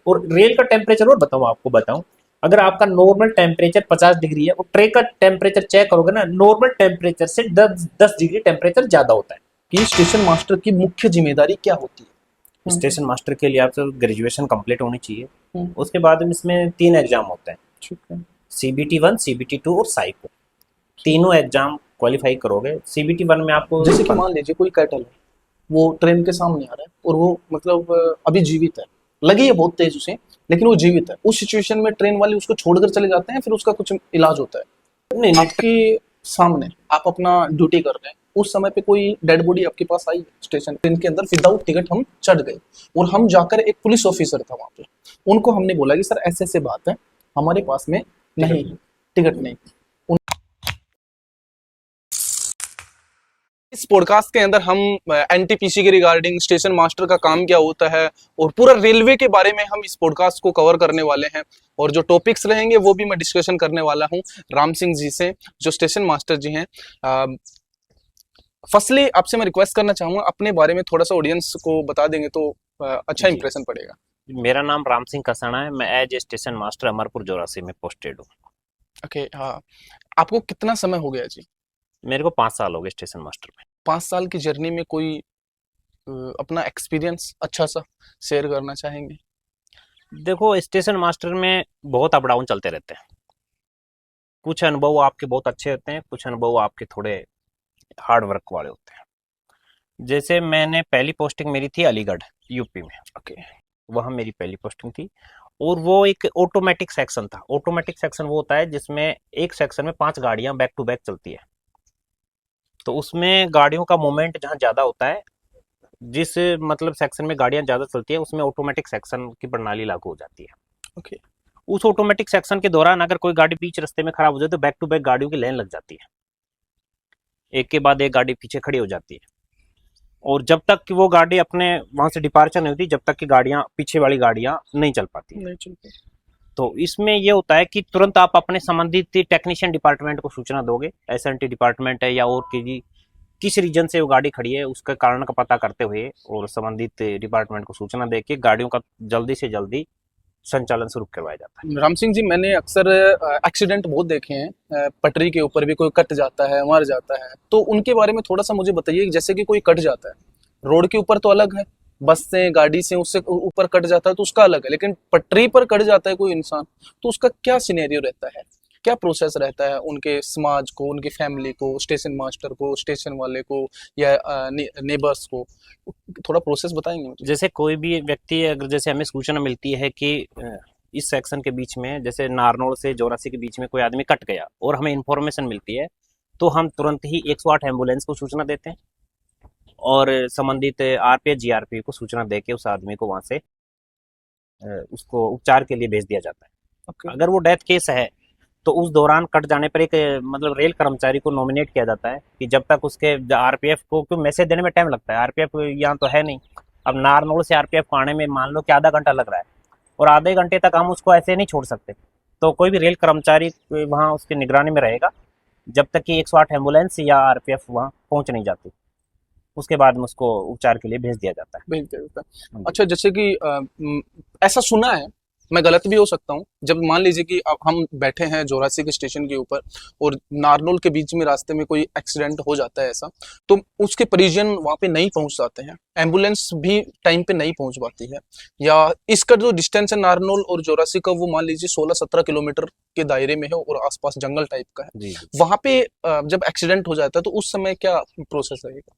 और रेल का टेम्परेचर और आपको बताऊं, अगर आपका नॉर्मल टेम्परेचर 50 डिग्री है और ट्रेन का टेम्परेचर चेक करोगे ना, नॉर्मल टेम्परेचर से 10 डिग्री टेम्परेचर ज्यादा होता है। कि स्टेशन मास्टर की मुख्य जिम्मेदारी क्या होती है? स्टेशन मास्टर के लिए आपको ग्रेजुएशन कंप्लीट होनी चाहिए। हम्म। उसके बाद में इसमें 3 एग्जाम होते हैं, ठीक है। CBT 1, CBT 2 और साइको। तीनों एग्जाम क्वालिफाई करोगे। CBT 1 में आपको जैसे कि मान लीजिए कोई कैटल है, वो ट्रेन के सामने आ रहा है और वो मतलब अभी जीवित है, लगी है बहुत तेज उसे, लेकिन वो जीवित है। उस सिचुएशन में ट्रेन वाले उसको छोड़कर चले जाते हैं, फिर उसका कुछ इलाज होता है? नहीं, आपके सामने आप अपना ड्यूटी कर रहे हैं, उस समय पे कोई डेड बॉडी आपके पास आई स्टेशन, ट्रेन के अंदर विदाउट टिकट हम चढ़ गए और हम जाकर, एक पुलिस ऑफिसर था वहां पे, उनको हमने बोला कि सर ऐसे ऐसे बात है, हमारे पास में नहीं टिकट नहीं। इस पॉडकास्ट के अंदर हम एनटीपीसी के रिगार्डिंग स्टेशन मास्टर का काम क्या होता है और पूरा रेलवे के बारे में हम इस पॉडकास्ट को कवर करने वाले हैं। और जो टॉपिक्स रहेंगे वो भी मैं डिस्कशन करने वाला हूं राम सिंह जी से, जो स्टेशन मास्टर जी हैं। फर्स्टली आपसे मैं रिक्वेस्ट करना चाहूंगा, अपने बारे में थोड़ा सा ऑडियंस को बता देंगे तो अच्छा इंप्रेशन पड़ेगा। मेरा नाम राम सिंह कसाना है, मैं as a station master Amarpur Jorasi में पोस्टेड हूँ। ओके, हाँ। आपको कितना समय हो गया जी? मेरे को 5 साल हो गए स्टेशन मास्टर में। 5 साल की जर्नी में कोई अपना एक्सपीरियंस अच्छा सा शेयर करना चाहेंगे? देखो, स्टेशन मास्टर में बहुत अप डाउन चलते रहते हैं। कुछ अनुभव आपके बहुत अच्छे होते हैं, कुछ अनुभव आपके थोड़े हार्ड वर्क वाले होते हैं। जैसे मैंने पहली पोस्टिंग मेरी थी अलीगढ़, यूपी में। ओके। वहाँ मेरी पहली पोस्टिंग थी और वो एक ऑटोमेटिक सेक्शन था। ऑटोमेटिक सेक्शन वो होता है जिसमें एक सेक्शन में 5 गाड़ियां बैक टू बैक चलती है। तो उसमें गाड़ियों का मूवमेंट जहाँ ज़्यादा होता है, जिस मतलब सेक्शन में गाड़ियां ज़्यादा चलती है, उसमें ऑटोमेटिक सेक्शन की प्रणाली लागू हो जाती है। ओके। उस ऑटोमेटिक सेक्शन के दौरान अगर कोई गाड़ी बीच रास्ते में खराब हो जाए तो बैक टू बैक गाड़ियों की लाइन लग जाती है, एक के बाद एक गाड़ी पीछे खड़ी हो जाती है। और जब तक कि वो गाड़ी अपने वहां से डिपार्चर नहीं होती, जब तक कि गाड़ियां, पीछे वाली गाड़ियां नहीं चल पाती। नहीं चलते। तो इसमें ये होता है कि तुरंत आप अपने संबंधित टेक्नीशियन डिपार्टमेंट को सूचना दोगे, SNT डिपार्टमेंट है या और किस रीजन से वो गाड़ी खड़ी है उसका कारण का पता करते हुए और संबंधित डिपार्टमेंट को सूचना देके गाड़ियों का जल्दी से जल्दी संचालन शुरू करवाया जाता है। राम सिंह जी, मैंने अक्सर एक्सीडेंट बहुत देखे हैं, पटरी के ऊपर भी कोई कट जाता है, मर जाता है, तो उनके बारे में थोड़ा सा मुझे बताइए। जैसे कि कोई कट जाता है, रोड के ऊपर तो अलग है, बस से, गाड़ी से, उससे ऊपर कट जाता है तो उसका अलग है, लेकिन पटरी पर कट जाता है कोई इंसान, तो उसका क्या सिनेरियो रहता है, क्या प्रोसेस रहता है उनके समाज को, उनकी फैमिली को, स्टेशन मास्टर को, स्टेशन वाले को, या नेबर्स को? थोड़ा प्रोसेस बताएंगे मुझे? जैसे कोई भी व्यक्ति, अगर जैसे हमें सूचना मिलती है कि इस सेक्शन के बीच में, जैसे नारनौल से जोरासी के बीच में कोई आदमी कट गया और हमें इंफॉर्मेशन मिलती है, तो हम तुरंत ही 108 एम्बुलेंस को सूचना देते हैं और संबंधित RPF GRP को सूचना देके उस आदमी को वहां से उसको उपचार के लिए भेज दिया जाता है। Okay. अगर वो डेथ केस है तो उस दौरान कट जाने पर एक मतलब रेल कर्मचारी को नॉमिनेट किया जाता है कि जब तक उसके RPF को, क्यों मैसेज देने में टाइम लगता है, RPF यहाँ तो है नहीं। अब नारनौल से RPF को आने में मान लो कि आधा घंटा लग रहा है और आधे घंटे तक हम उसको ऐसे नहीं छोड़ सकते, तो कोई भी रेल कर्मचारी वहाँ उसकी निगरानी में रहेगा जब तक कि 108 एम्बुलेंस या RPF वहाँ पहुँच नहीं जाती। उसके बाद में उसको उपचार के लिए भेज दिया जाता है। भेज दिया जाता है। अच्छा, जैसे कि ऐसा सुना है, मैं गलत भी हो सकता हूँ, जब मान लीजिए कि अब हम बैठे हैं जोरासी के स्टेशन के ऊपर और नारनौल के बीच में रास्ते में कोई एक्सीडेंट हो जाता है ऐसा, तो उसके परिजन वहाँ पे नहीं पहुँच जाते हैं, एम्बुलेंस भी टाइम पे नहीं पहुँच पाती है, या इसका जो डिस्टेंस है नारनौल और जोरासी का, वो मान लीजिए 16-17 किलोमीटर के दायरे में है और आसपास जंगल टाइप का है, जी। वहाँ पे जब एक्सीडेंट हो जाता है तो उस समय क्या प्रोसेस रहेगा?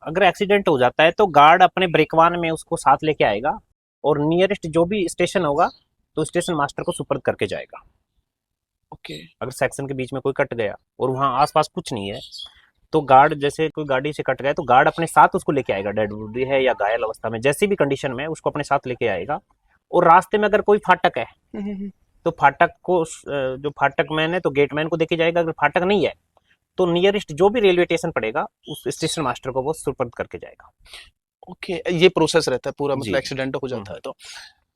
अगर एक्सीडेंट हो जाता है तो गार्ड अपने ब्रेकवान में उसको साथ लेके आएगा और नियरेस्ट जो भी स्टेशन होगा तो स्टेशन मास्टर को सुपर्द करके जाएगा। ओके। अगर सेक्शन के बीच में कोई कट गया और वहाँ आसपास कुछ नहीं है तो गार्ड, जैसे कोई गाड़ी से कट गया तो गार्ड अपने साथ उसको लेके आएगा, डेड बॉडी है या घायल अवस्था में, जैसी भी कंडीशन में उसको अपने साथ लेके आएगा। और रास्ते में अगर कोई फाटक है तो फाटक को, जो फाटक मैन है तो गेटमैन को देके जाएगा। अगर फाटक नहीं है तो नियरेस्ट जो भी रेलवे स्टेशन पड़ेगा उस स्टेशन मास्टर को वो सुपर्द करके जाएगा। ओके, ये प्रोसेस रहता है पूरा, मतलब एक्सीडेंट हो जाता है तो।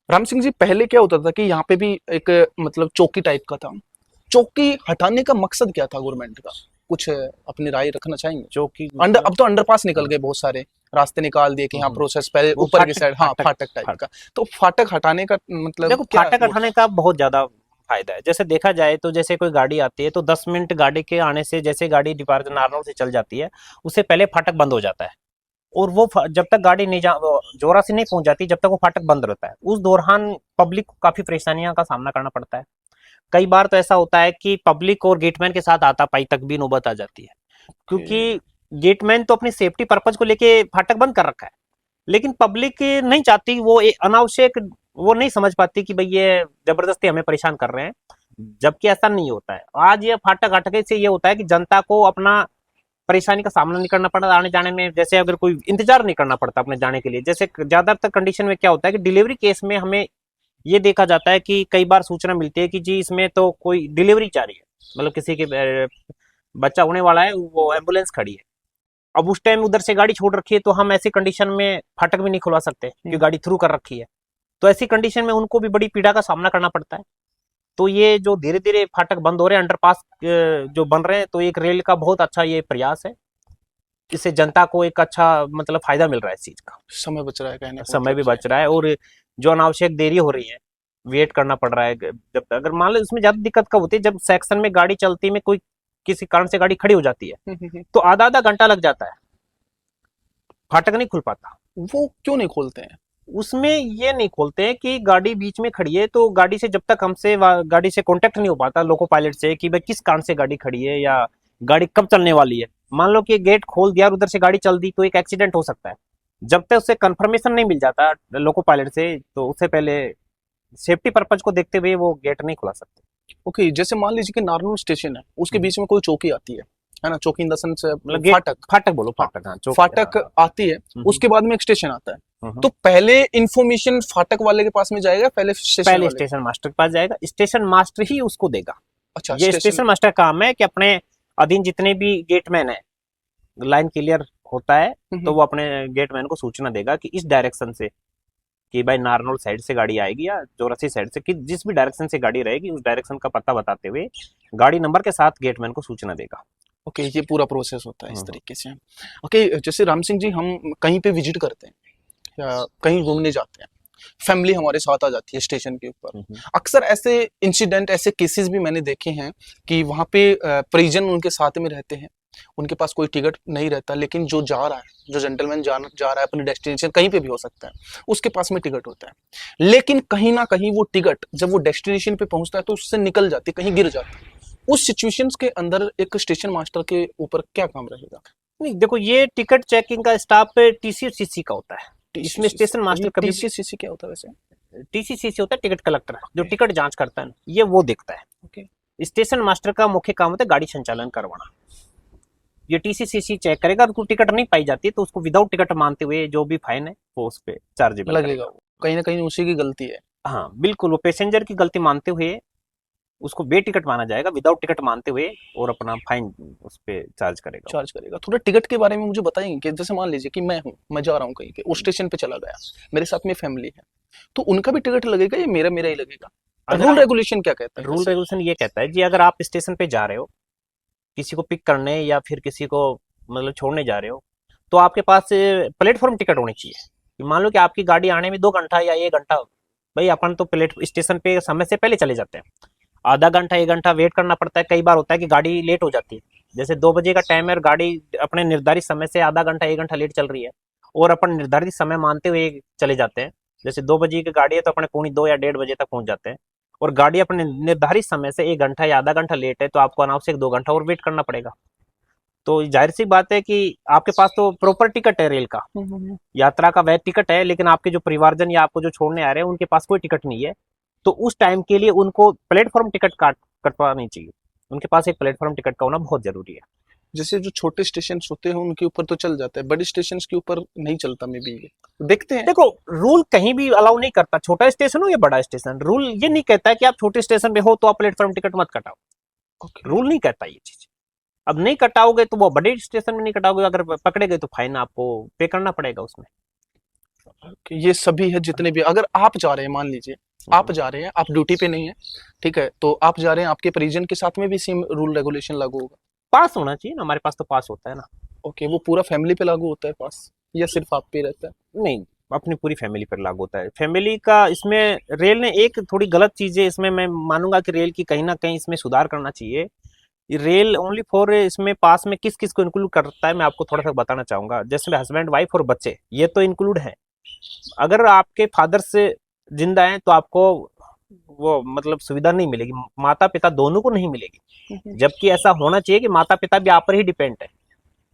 राम सिंह जी, पहले क्या होता था कि यहाँ पे भी एक मतलब चौकी टाइप का था, चौकी हटाने का मकसद क्या था गवर्नमेंट का? कुछ अपनी राय रखना चाहेंगे? चौकी अब तो अंडरपास निकल गए बहुत सारे, रास्ते निकाल दिए कि हाँ प्रोसेस पहले वो ऊपर की फाटक साइड, हाँ फाटक फाटक टाइप का। तो फाटक हटाने का मतलब देखो क्या फाटक वो? हटाने का बहुत ज्यादा फायदा है। जैसे देखा जाए तो जैसे कोई गाड़ी आती है तो 10 मिनट गाड़ी के आने से, जैसे गाड़ी डिपार्चर नारनौल से चल जाती है, उससे पहले फाटक बंद हो जाता है। और वो जब तक गाड़ी नहीं जोरा से नहीं पहुंच जाती, जब तक वो फाटक बंद रहता है, उस दौरान पब्लिक को काफी परेशानियों का सामना करना पड़ता है। कई बार तो ऐसा होता है कि पब्लिक और गेटमैन के साथ हाथापाई तक भी नौबत आ जाती है, क्योंकि गेटमैन तो अपनी सेफ्टी पर्पज को लेके फाटक बंद कर रखा है, लेकिन पब्लिक नहीं चाहती, वो अनावश्यक, वो नहीं समझ पाती कि भाई ये जबरदस्ती हमें परेशान कर रहे हैं, जबकि ऐसा नहीं होता है। आज ये फाटक हटके से ये होता है कि जनता को अपना परेशानी का सामना नहीं करना पड़ता आने जाने में। जैसे अगर कोई इंतजार नहीं करना पड़ता अपने जाने के लिए। जैसे ज्यादातर कंडीशन में क्या होता है कि डिलीवरी केस में हमें ये देखा जाता है कि कई बार सूचना मिलती है कि जी इसमें तो कोई डिलीवरी जा रही है, मतलब किसी के बच्चा होने वाला है, वो एम्बुलेंस खड़ी है, अब उस टाइम उधर से गाड़ी छोड़ रखी है, तो हम ऐसी कंडीशन में फाटक भी नहीं खुलवा सकते क्योंकि गाड़ी थ्रू कर रखी है। तो ऐसी कंडीशन में उनको भी बड़ी पीड़ा का सामना करना पड़ता है। तो ये जो धीरे धीरे फाटक बंद हो रहे हैं, अंडरपास जो बन रहे हैं, तो एक रेल का बहुत अच्छा ये प्रयास है। इससे जनता को एक अच्छा मतलब फायदा मिल रहा है इस चीज का, समय बच रहा है कहने का समय भी मतलब बच रहा है, और जो अनावश्यक देरी हो रही है, वेट करना पड़ रहा है। जब अगर मान लो इसमें ज्यादा दिक्कत कब होती है, जब सेक्शन में गाड़ी चलती में कोई किसी कारण से गाड़ी खड़ी हो जाती है, है। तो आधा आधा घंटा लग जाता है, फाटक नहीं खुल पाता। वो क्यों नहीं खोलते हैं? उसमें ये नहीं खोलते हैं कि गाड़ी बीच में खड़ी है, तो गाड़ी से जब तक हमसे गाड़ी से कांटेक्ट नहीं हो पाता लोको पायलट से कि भाई किस कारण से गाड़ी खड़ी है या गाड़ी कब चलने वाली है। मान लो कि गेट खोल दिया और उधर से गाड़ी चल दी, तो एक एक्सीडेंट हो सकता है। जब तक उससे कंफर्मेशन नहीं मिल जाता लोको पायलट से, तो उससे पहले सेफ्टी पर्पज को देखते हुए वो गेट नहीं खुला सकते। ओके, जैसे मान लीजिए कि नारनौल स्टेशन है, उसके बीच में कोई चौकी आती है ना, चौकी इन द सेंस मतलब गेट फाटक। फाटक बोलो, हाँ, फाटक, हाँ चौक, फाटक हाँ। आती है, उसके बाद में एक स्टेशन आता है। हम्म। तो पहले इंफॉर्मेशन फाटक वाले के पास में जाएगा, पहले स्टेशन पहले वाले? स्टेशन मास्टर के पास जाएगा, स्टेशन मास्टर ही उसको देगा। अच्छा, ये स्टेशन। स्टेशन मास्टर का काम है कि अपने अधीन जितने भी गेटमैन है, लाइन क्लियर होता है तो वो अपने गेटमैन को सूचना देगा कि इस डायरेक्शन से, कि भाई नारनौल साइड से गाड़ी आएगी या चौरासी साइड से, कि जिस भी डायरेक्शन से गाड़ी रहेगी उस डायरेक्शन का पता बताते हुए गाड़ी नंबर के साथ गेटमैन को सूचना देगा। ओके, ये पूरा प्रोसेस होता है इस तरीके से। ओके, जैसे राम सिंह जी, हम कहीं पे विजिट करते हैं या कहीं घूमने जाते हैं, फैमिली हमारे साथ आ जाती है स्टेशन के ऊपर। अक्सर ऐसे इंसिडेंट, ऐसे केसेस भी मैंने देखे हैं कि वहाँ पे परिजन उनके साथ में रहते हैं, उनके पास कोई टिकट नहीं रहता, लेकिन जो जा रहा है, जो जेंटलमैन जा रहा है अपनी डेस्टिनेशन, कहीं पे भी हो सकता है, उसके पास में टिकट होता है, लेकिन कहीं ना कहीं वो टिकट जब वो डेस्टिनेशन पे पहुंचता है तो उससे निकल जाती है, कहीं गिर जाती है। उस सिचुएशंस के अंदर एक स्टेशन मास्टर के ऊपर क्या काम रहेगा? नहीं देखो, ये टिकट चेकिंग का स्टाफ टीसीसीसी का होता है, इसमें स्टेशन मास्टर कभी, टीसीसीसी क्या होता है वैसे? टीसीसीसी होता है टिकट कलेक्टर, जो टिकट जांच करता है, ये वो देखता है। ओके, स्टेशन मास्टर का मुख्य काम होता है गाड़ी संचालन करवाना। ये टीसीसीसी चेक करेगा, उसको टिकट नहीं पाई जाती तो उसको विदाउट टिकट मानते हुए जो भी फाइन है वो उस पर चार्जेबल लगेगा वो, कहीं ना कहीं उसी की गलती है। हाँ बिल्कुल, वो पैसेंजर की गलती मानते हुए उसको बे टिकट माना जाएगा, विदाउट टिकट मानते हुए, और अपना फाइन उस पर चार्ज करेगा। चार्ज करेगा। थोड़ा टिकट के बारे में मुझे बताएंगे कि जैसे मान लीजिए कि मैं जा रहा हूँ कहीं पे, उस स्टेशन पे चला गया, मेरे साथ में फैमिली है, तो उनका भी टिकट लगेगा या मेरा मेरा ही लगेगा? रूल रेगुलेशन क्या कहता है? रूल रेगुलेशन ये कहता है जी, अगर आप स्टेशन पे जा रहे हो किसी को पिक करने या फिर किसी को मतलब छोड़ने जा रहे हो, तो आपके पास प्लेटफॉर्म टिकट होनी चाहिए। मान लो कि आपकी गाड़ी आने में 2 घंटा या 1 घंटा, भाई अपन तो प्लेट स्टेशन पे समय से पहले चले जाते हैं, आधा घंटा 1 घंटा वेट करना पड़ता है। कई बार होता है कि गाड़ी लेट हो जाती है, जैसे 2 बजे का टाइम है और गाड़ी अपने निर्धारित समय से आधा घंटा 1 घंटा लेट चल रही है, और अपन निर्धारित समय मानते हुए चले जाते हैं। जैसे 2 बजे की गाड़ी है तो अपने 2:45 या 1:30 बजे तक पहुंच जाते हैं, और गाड़ी अपने निर्धारित समय से 1 घंटा या आधा घंटा लेट है, तो आपको अनावश्यक 2 घंटा और वेट करना पड़ेगा। तो जाहिर सी बात है कि आपके पास तो प्रॉपर टिकट है रेल का, यात्रा का वैध टिकट है, लेकिन आपके जो परिवारजन या आपको जो छोड़ने आ रहे हैं उनके पास कोई टिकट नहीं है, तो उस टाइम के लिए उनको प्लेटफॉर्म टिकट कटवानी चाहिए। उनके पास एक प्लेटफॉर्म टिकट का होना बहुत जरूरी है। जैसे जो छोटे स्टेशन होते हैं उनके ऊपर तो चल जाता है, बड़े स्टेशन के ऊपर नहीं चलता, में भी देखते हैं। देखो, रूल कहीं भी अलाउ नहीं करता, छोटा स्टेशन हो या बड़ा स्टेशन, रूल ये नहीं कहता है कि आप छोटे स्टेशन पे हो तो आप प्लेटफॉर्म टिकट मत कटाओ। रूल नहीं कहता ये चीज। अब नहीं कटाओगे तो वो बड़े स्टेशन में नहीं कटाओगे, अगर पकड़े गए तो फाइन आपको पे करना पड़ेगा उसमें। ये सभी है जितने भी, अगर आप जा रहे हैं, मान लीजिए आप जा रहे हैं, आप ड्यूटी पे नहीं है, ठीक है, तो आप जा रहे हैं, आपके परिजन के साथ में भी सेम रूल रेगुलेशन लागू होगा? पास होना चाहिए ना, हमारे पास तो पास होता है ना। ओके, वो पूरा फैमिली पे लागू होता है पास? या सिर्फ आप पे रहता है? नहीं, अपनी पूरी फैमिली पर लागू होता है। फैमिली का इसमें रेल ने एक थोड़ी गलत चीज़ है, इसमें मैं मानूंगा कि रेल की कहीं ना कहीं इसमें सुधार करना चाहिए। ये रेल ओनली फॉर इसमें पास में किस किस को इंक्लूड करता है, मैं आपको थोड़ा सा बताना चाहूंगा। जैसे हस्बैंड वाइफ और बच्चे, ये तो इंक्लूड है। अगर आपके फादर से जिंदा है तो आपको वो मतलब सुविधा नहीं मिलेगी, माता पिता दोनों को नहीं मिलेगी। जबकि ऐसा होना चाहिए कि माता पिता भी आप पर ही डिपेंड है।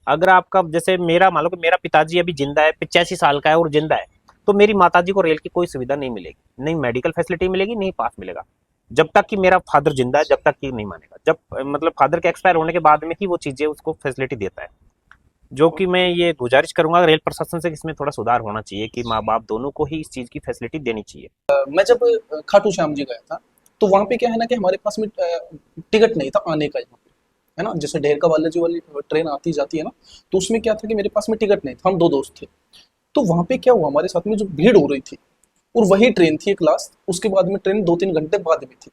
अगर आपका जैसे मेरा मान लो कि मेरा पिताजी अभी जिंदा है, 85 साल का है और जिंदा है, तो मेरी माताजी को रेल की कोई सुविधा नहीं मिलेगी, नहीं मेडिकल फैसिलिटी मिलेगी, नहीं पास मिलेगा। जब तक कि मेरा फादर जिंदा है, जब तक कि नहीं मानेगा। जब मतलब फादर के एक्सपायर होने के बाद में ही वो चीजें उसको फैसिलिटी देता है। जो कि मैं ये गुजारिश करूंगा रेल प्रशासन से कि इसमें थोड़ा सुधार होना चाहिए कि माँ बाप दोनों को ही इस चीज की फैसिलिटी देनी चाहिए। मैं जब खाटू श्याम जी गया था, तो वहां पे क्या है ना कि हमारे पास में टिकट नहीं था आने का यहाँ पे, है ना। जैसे ढेरका बालाजी वाली ट्रेन आती जाती है ना, तो उसमें क्या था कि मेरे पास में टिकट नहीं था, हम दो दोस्त थे। तो वहां पे क्या हुआ, हमारे साथ में जो भीड़ हो रही थी, और वही ट्रेन थी एक लास्ट, उसके बाद में ट्रेन 2-3 घंटे बाद में थी।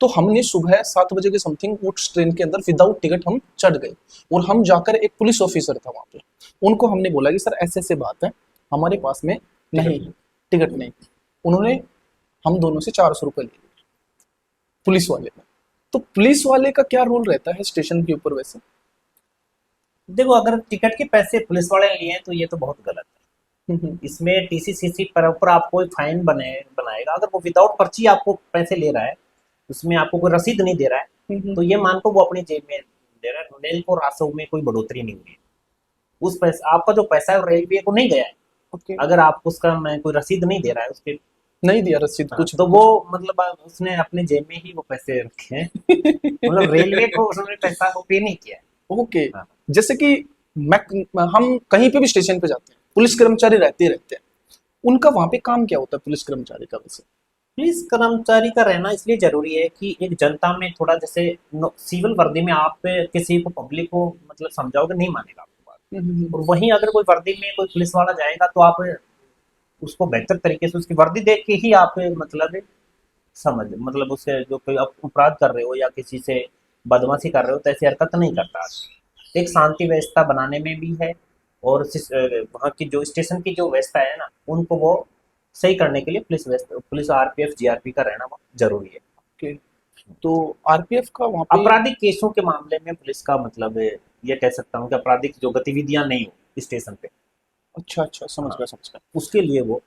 तो हमने सुबह 7 बजे के समथिंग उस ट्रेन के अंदर विदाउट टिकट हम चढ़ गए, और हम जाकर एक पुलिस ऑफिसर था वहाँ पे, उनको हमने बोला कि सर ऐसे ऐसे बात है, हमारे पास में नहीं टिकट नहीं। उन्होंने हम दोनों से 400 रुपये लिए, पुलिस वाले ने। तो पुलिस वाले का क्या रोल रहता है स्टेशन के ऊपर वैसे? देखो, अगर टिकट के पैसे पुलिस वाले लिए हैं तो ये तो बहुत गलत है। हम्म, इसमें टीसीसीसी पर ऊपर आपको एक फाइन बनाएगा अगर वो विदाउट पर्ची आपको पैसे ले रहा है, उसमें आपको कोई रसीद नहीं दे रहा है, तो ये मान को वो अपनी जेब में दे रहा है। रेल को रास्तों में कोई बढ़ोतरी नहीं हुई है। उस पैसा, आपका जो पैसा है रेलवे को नहीं गया है। ओके, अगर आप उसका मैं कोई रसीद नहीं दे रहा है उसके, नहीं दिया रसीद हाँ, कुछ तो भी वो कुछ? मतलब उसने अपने जेब में ही वो पैसे रखे हैं। मतलब रेलवे को उसने पैसा को पे नहीं किया है। ओके, हाँ। जैसे कि मैं हम कहीं पे भी स्टेशन पे जाते हैं, पुलिस कर्मचारी रहते हैं, उनका वहां पे काम क्या होता है पुलिस कर्मचारी का वैसे? पुलिस कर्मचारी का रहना इसलिए जरूरी है कि एक जनता में थोड़ा जैसे सिविल वर्दी में आप किसी को पब्लिक को मतलब समझाओगे नहीं मानेगा आपकी बात। और वहीं अगर कोई वर्दी में कोई पुलिस वाला जाएगा तो आप उसको बेहतर तरीके से उसकी वर्दी देख के ही आप मतलब समझ मतलब उसके जो कोई आप अपराध कर रहे हो या किसी से बदमाशी कर रहे हो तो ऐसी हरकत नहीं करता। एक शांति व्यवस्था बनाने में भी है, और वहाँ की जो स्टेशन की जो व्यवस्था है ना उनको वो सही करने के लिए पुलिस आरपीएफ जीआरपी का रहना बहुत जरूरी है। ओके, तो आरपीएफ का वहां पे? आपराधिक केसों के मामले में पुलिस का मतलब ये कह सकता हूँ कि आपराधिक जो गतिविधियां नहीं हो स्टेशन पे, अच्छा अच्छा, समझ हाँ, गया समझ गया, उसके लिए वो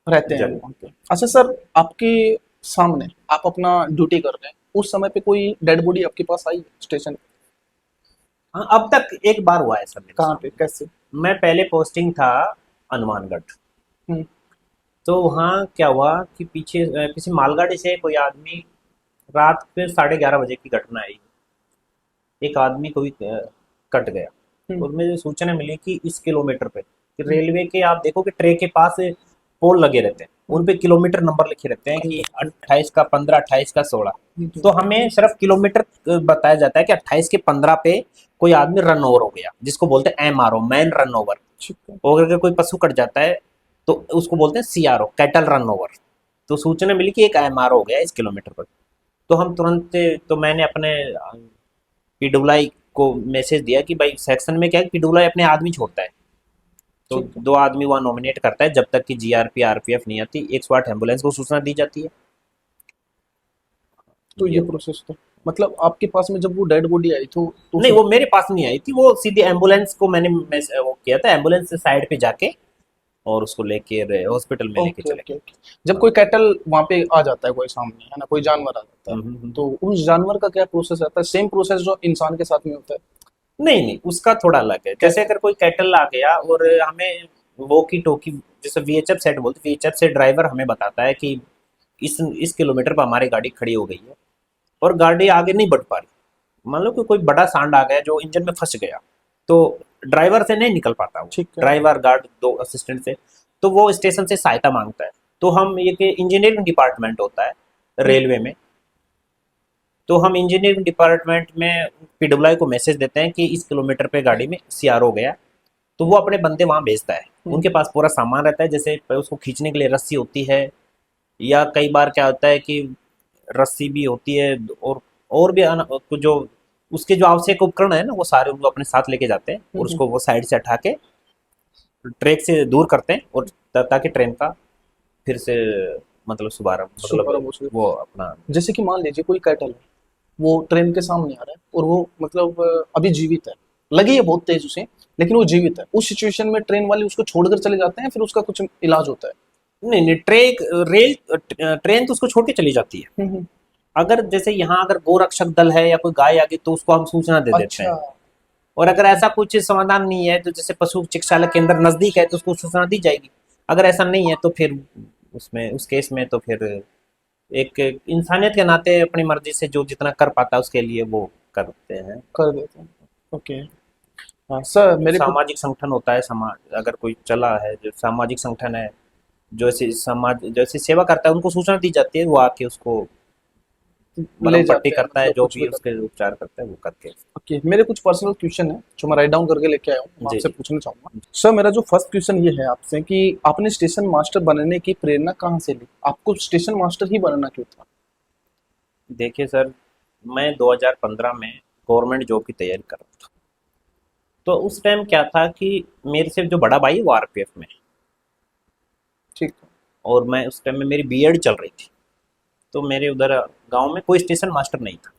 रहते हैं जरूर। वहाँ पे। अच्छा सर, आपके सामने आप अपना ड्यूटी कर रहे हैं, उस समय पे कोई डेड बॉडी आपके पास आई स्टेशन? हाँ, अब तक एक बार हुआ है सर मेरे कहाँ पे, सामने। कैसे? मैं पहले पोस्टिंग था हनुमानगढ़। हम्म, तो वहाँ क्या हुआ कि पीछे किसी मालगाड़ी से कोई आदमी, रात के 11:30 बजे की घटना है, एक आदमी को भी कट गया। हम्म, और मुझे सूचना मिली कि इस किलोमीटर पे कि रेलवे के आप देखो कि ट्रे के पास पोल लगे रहते हैं, उन पे किलोमीटर नंबर लिखे रहते हैं कि 28 का 15, 28 का 16। तो हमें सिर्फ किलोमीटर बताया जाता है कि 28 के 15 पे कोई आदमी रन ओवर हो गया, जिसको बोलते हैं एमआरओ, मैन रन ओवर। ठीक है। और अगर कोई पशु कट जाता है तो उसको बोलते हैं सीआरओ, कैटल रन ओवर। तो सूचना मिली कि एक एमआरओ हो गया इस किलोमीटर पर। तो हम तुरंत, तो मैंने अपने पीडब्ल्यूआई को मैसेज दिया कि भाई सेक्शन में क्या है, पीडब्ल्यूआई अपने आदमी छोड़ता है, तो ठीक है, 2 आदमी वहाँ नॉमिनेट करता है। जब तक कि जीआरपी आरपीएफ नहीं आती 108 एम्बुलेंस को सूचना दी जाती है। तो ये ये प्रोसेस तो मतलब आपके पास में जब वो डेड बॉडी आई तो नहीं, फिर? वो मेरे पास नहीं आई थी, वो सीधे एम्बुलेंस को मैंने वो किया था, एम्बुलेंस से साइड पे जाके और उसको लेके हॉस्पिटल में लेके ओके चले ओके ओके, जब कोई कैटल वहाँ पे आ जाता है, कोई सामने है ना, कोई जानवर आ जाता है, गए। तो उस जानवर का क्या प्रोसेस रहता है? सेम प्रोसेस जो इंसान के साथ में होता है? नहीं नहीं, उसका थोड़ा अलग है। जैसे कैसे? अगर कोई कैटल आ गया और हमें वोकी टोकी, जैसे वीएचएफ सेट बोलते, वीएचएफ से ड्राइवर हमें बताता है कि इस किलोमीटर पर हमारी गाड़ी खड़ी हो गई है और गाड़ी आगे नहीं बढ़ पा रही। मान लो कि कोई बड़ा सांड आ गया जो इंजन में फंस गया, तो ड्राइवर से नहीं निकल पाता वो, ठीक है। ड्राइवर गार्ड दो असिस्टेंट से, तो वो स्टेशन से सहायता मांगता है। तो हम ये कि इंजीनियरिंग डिपार्टमेंट होता है रेलवे में, तो हम इंजीनियरिंग डिपार्टमेंट में पीडब्ल्यूआई को मैसेज देते हैं कि इस किलोमीटर पे गाड़ी में सीआर हो गया। तो वो अपने बंदे वहाँ भेजता है, उनके पास पूरा सामान रहता है, जैसे उसको खींचने के लिए रस्सी होती है, या कई बार क्या होता है कि रस्सी भी होती है, और भी जो उसके जो आवश्यक उपकरण है ना वो सारे उनको अपने साथ लेके जाते हैं और उसको वो साइड से हटा के ट्रैक से दूर करते हैं और ताकि ट्रेन का फिर से मतलब शुभारंभ शुभारंभ हो मतलब सके। वो अपना। जैसे कि मान लीजिए कोई कैटल है, वो ट्रेन के सामने आ रहा है और वो मतलब अभी जीवित है, लगी है बहुत तेज उसे, लेकिन वो जीवित है। उस सिचुएशन में ट्रेन वाले उसको छोड़कर चले जाते हैं, फिर उसका कुछ इलाज होता है? नहीं नहीं, ट्रेक रेल ट्रेन तो उसको छोड़ के चली जाती है। हम्म। अगर जैसे यहाँ अगर गोरक्षक दल है या कोई गाय आ गई तो उसको हम सूचना दे देते अच्छा। हैं। और अगर ऐसा कुछ समाधान नहीं है तो जैसे पशु चिकित्सालय केंद्र नजदीक है तो उसको सूचना दी जाएगी। अगर ऐसा नहीं है तो फिर उसमें उस केस में तो फिर एक इंसानियत के नाते अपनी मर्जी से जो जितना कर पाता है उसके लिए वो करते हैं। कर देते हैं। ओके। हाँ सर, मेरे कुछ। सामाजिक संगठन होता है, समाज अगर कोई चला है जो सामाजिक संगठन है जो ऐसी समाज जैसी सेवा करता है उनको सूचना दी जाती है, वो आके उसको ले मलहम पट्टी जाते हैं, करता है, मतलब जो कुछ भी भी करते उसके उपचार करता है वो करके। हैं। ओके, मेरे कुछ पर्सनल क्वेश्चन है जो मैं राइट डाउन करके लेके आया हूँ, मैं जी आपसे जी। पूछना चाहूंगा। सर, मेरा जो फर्स्ट क्वेश्चन ये है आपसे कि आपने स्टेशन मास्टर बनने की प्रेरणा कहाँ से ली? आपको स्टेशन मास्टर ही बनना क्यों था? देखिए सर, मैं 2015 में गवर्नमेंट जॉब की तैयारी कर रहा था। तो उस टाइम क्या था कि मेरे से जो बड़ा भाई है वो आरपीएफ में है, ठीक है। और मैं उस टाइम में मेरी बीएड चल रही थी। तो मेरे उधर गांव में कोई स्टेशन मास्टर नहीं था।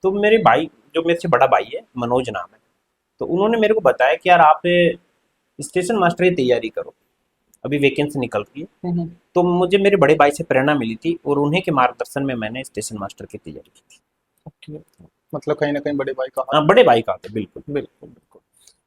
तो मेरे भाई जो मेरे से बड़ा भाई है, मनोज नाम है, तो उन्होंने मेरे को बताया कि यार आप स्टेशन मास्टर की तैयारी करो, अभी वैकेंसी निकल रही है। हम्म। तो मुझे मेरे बड़े भाई से प्रेरणा मिली थी और उन्हीं के मार्गदर्शन में मैंने स्टेशन मास्टर की तैयारी की थी। ओके, मतलब कहीं ना कहीं बड़े भाई का हाँ, हाथ। बड़े भाई का थे बिल्कुल। बिल्कुल बिल्कुल।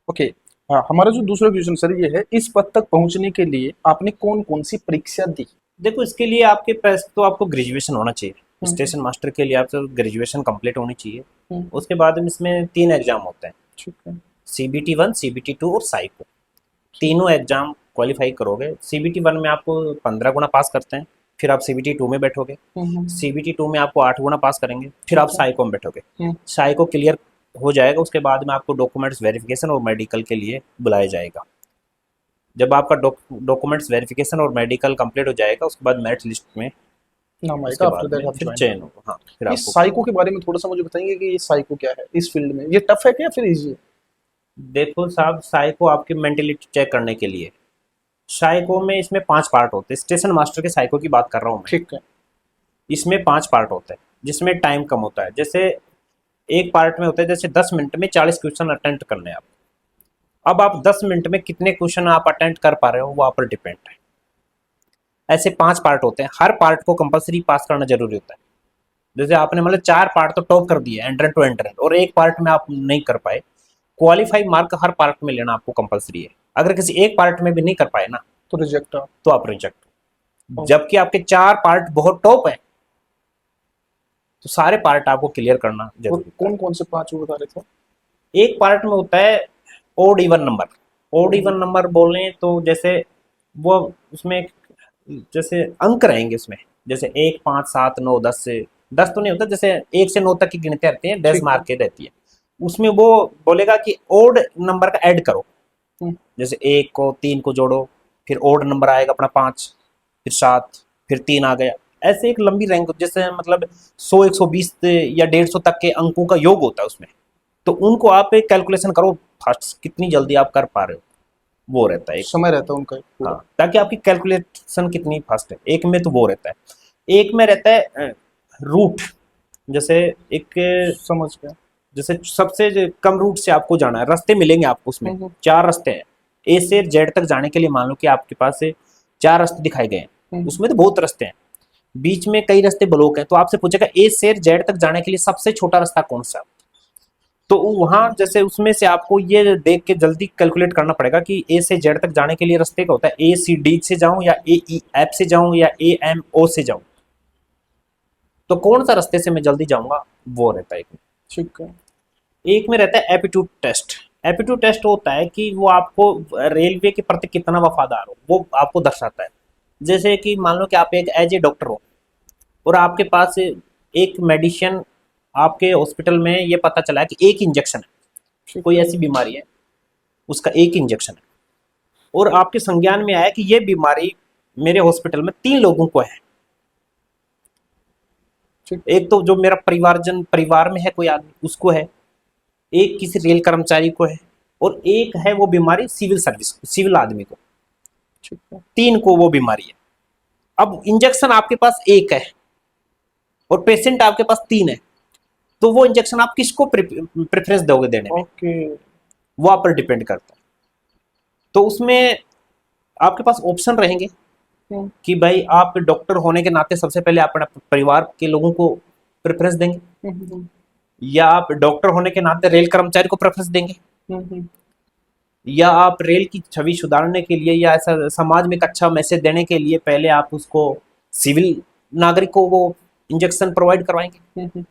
ओके। हाँ, हमारा जो दूसरा क्वेश्चन सर ये है, इस पद तक पहुंचने के लिए आपने कौन कौन सी परीक्षा दी? देखो, इसके लिए आपके पास तो आपको ग्रेजुएशन होना चाहिए। हम्म। स्टेशन मास्टर के लिए आपको ग्रेजुएशन कंप्लीट होनी चाहिए। हम्म। उसके बाद में इसमें 3 एग्ज़ाम होते हैं, ठीक है। सीबीटी 1, सीबीटी 2 और साइको। ठीक। तीनों एग्ज़ाम क्वालिफ़ाई करोगे, सीबीटी 1 में आपको 15 गुना पास करते हैं, फिर आप सीबीटी 2 में बैठोगे, हम्म। सीबीटी 2 में आपको 8 गुना पास करेंगे, फिर आप ठीक है। साइको में बैठोगे। हम्म। साइको क्लियर हो जाएगा, उसके बाद में आपको डॉक्यूमेंट्स वेरिफिकेशन और मेडिकल के लिए बुलाया जाएगा। जब आपका डॉक्यूमेंट्स वेरिफिकेशन और मेडिकल कंप्लीट हो जाएगा, उसके बाद मेरिट लिस्ट में नाम उसके आएगा, आफ्टर बाद दैट में आप फिर ज्वाइन चयन करेंगे। होगा। हाँ, फिर इस आपको। साइको के बारे में थोड़ा सा मुझे बताएंगे कि ये साइको क्या है इस फील्ड में? ये टफ है क्या फिर इजी है? देखो साहब, साइको आपकी मेंटेलिटी चेक करने के लिए। साइको में इसमें 5 पार्ट होते हैं। स्टेशन मास्टर के साइको की बात कर रहा हूँ मैं। ठीक है। इसमें 5 पार्ट होते हैं जिसमें टाइम कम होता है। जैसे एक पार्ट में होता है जैसे 10 मिनट में 40 क्वेश्चन अटेंड करने हैं आप। अब आप 10 मिनट में कितने क्वेश्चन आप अटेंड कर पा रहे हो वो आप पर डिपेंड है। ऐसे 5 पार्ट होते हैं, हर पार्ट को कंपलसरी पास करना जरूरी होता है। जैसे आपने मतलब 4 पार्ट तो टॉप कर दिए एंट्रेंस टू एंट्रेंस, और एक पार्ट में आप नहीं कर पाए, क्वालिफाई मार्क हर पार्ट में लेना आपको कंपलसरी है। अगर किसी एक पार्ट में भी नहीं कर पाए ना तो रिजेक्ट है। तो आप रिजेक्ट हो। ओ, जबकि आपके 4 पार्ट बहुत टॉप है, तो सारे पार्ट आपको क्लियर करना वो जरूरी होता कौन कौन से 5 वो बता रहे थे? है। एक पार्ट में होता है ओड इवन नंबर। ओड हम्म। इवन नंबर बोलें तो जैसे वो उसमें जैसे अंक रहेंगे उसमें, जैसे 1, 5, 7, 9, 10 से 10 तो नहीं होता, जैसे 1 से 9 तक की गिनती रहती है, 10 ठीक है। मार्क की रहती है। उसमें वो बोलेगा कि ओड नंबर का ऐड करो। हम्म। जैसे 1 को 3 को जोड़ो, फिर ओड नंबर आएगा अपना 5, फिर 7, फिर 3 आ गया। ऐसे एक लंबी रैंक, जैसे मतलब 100, 120 या 150 तक के अंकों का योग होता है उसमें। तो उनको आप एक कैलकुलेशन करो फास्ट, कितनी जल्दी आप कर पा रहे हो, वो रहता है एक। समय रहता है उनका एक पूरा। हाँ, ताकि आपकी कैलकुलेशन कितनी फास्ट है। एक में तो वो रहता है, एक में रहता है रूट। जैसे एक समझ गया। जैसे सबसे कम रूट से आपको जाना है, रास्ते मिलेंगे आपको उसमें। हम्म। 4 रास्ते हैं ए से जेड तक जाने के लिए। मान लो कि आपके पास से 4 रास्ते दिखाए गए हैं, हम्म। उसमें तो बहुत रास्ते हैं, बीच में कई रास्ते ब्लॉक हैं। तो आपसे पूछेगा ए से जेड तक जाने के लिए सबसे छोटा रास्ता कौन सा। तो वहां जैसे उसमें से आपको ये देख के जल्दी कैलकुलेट करना पड़ेगा कि ए से जेड तक जाने के लिए रास्ते का होता है ए सी डी से जाऊं या ए ई एफ से जाऊं या ए एम ओ से जाऊं। तो कौन सा रास्ते से मैं जल्दी जाऊंगा वो रहता है। ठीक है। एक में रहता है एप्टीट्यूड टेस्ट। एप्टीट्यूड टेस्ट होता है कि वो आपको रेलवे के प्रति कितना वफादार हो वो आपको दर्शाता है। जैसे कि मान लो कि आप एक एज ए डॉक्टर हो और आपके पास एक मेडिसिन, आपके हॉस्पिटल में ये पता चला है कि एक इंजेक्शन है, ठीक कोई है। ऐसी बीमारी है उसका एक इंजेक्शन है, और आपके संज्ञान में आया कि ये बीमारी मेरे हॉस्पिटल में 3 लोगों को है। ठीक। एक तो जो मेरा परिवार में है कोई आदमी उसको है, एक किसी रेल कर्मचारी को है, और एक है वो बीमारी सिविल सर्विस, सिविल आदमी को, ठीक है। 3 को वो बीमारी है। अब इंजेक्शन आपके पास एक है और पेशेंट आपके पास 3 है, तो वो इंजेक्शन आप किसको प्रेफरेंस दोगे देने में, ओके। वो आप पर डिपेंड करता है। तो उसमें आपके पास ऑप्शन रहेंगे कि भाई आप डॉक्टर होने के नाते सबसे पहले आप अपने परिवार के लोगों को प्रेफरेंस देंगे, या आप डॉक्टर होने के नाते रेल कर्मचारी को प्रेफरेंस देंगे, या आप रेल की छवि सुधारने के लिए या ऐसा समाज में एक अच्छा मैसेज देने के लिए पहले आप उसको सिविल नागरिक को वो इंजेक्शन प्रोवाइड करवाएंगे।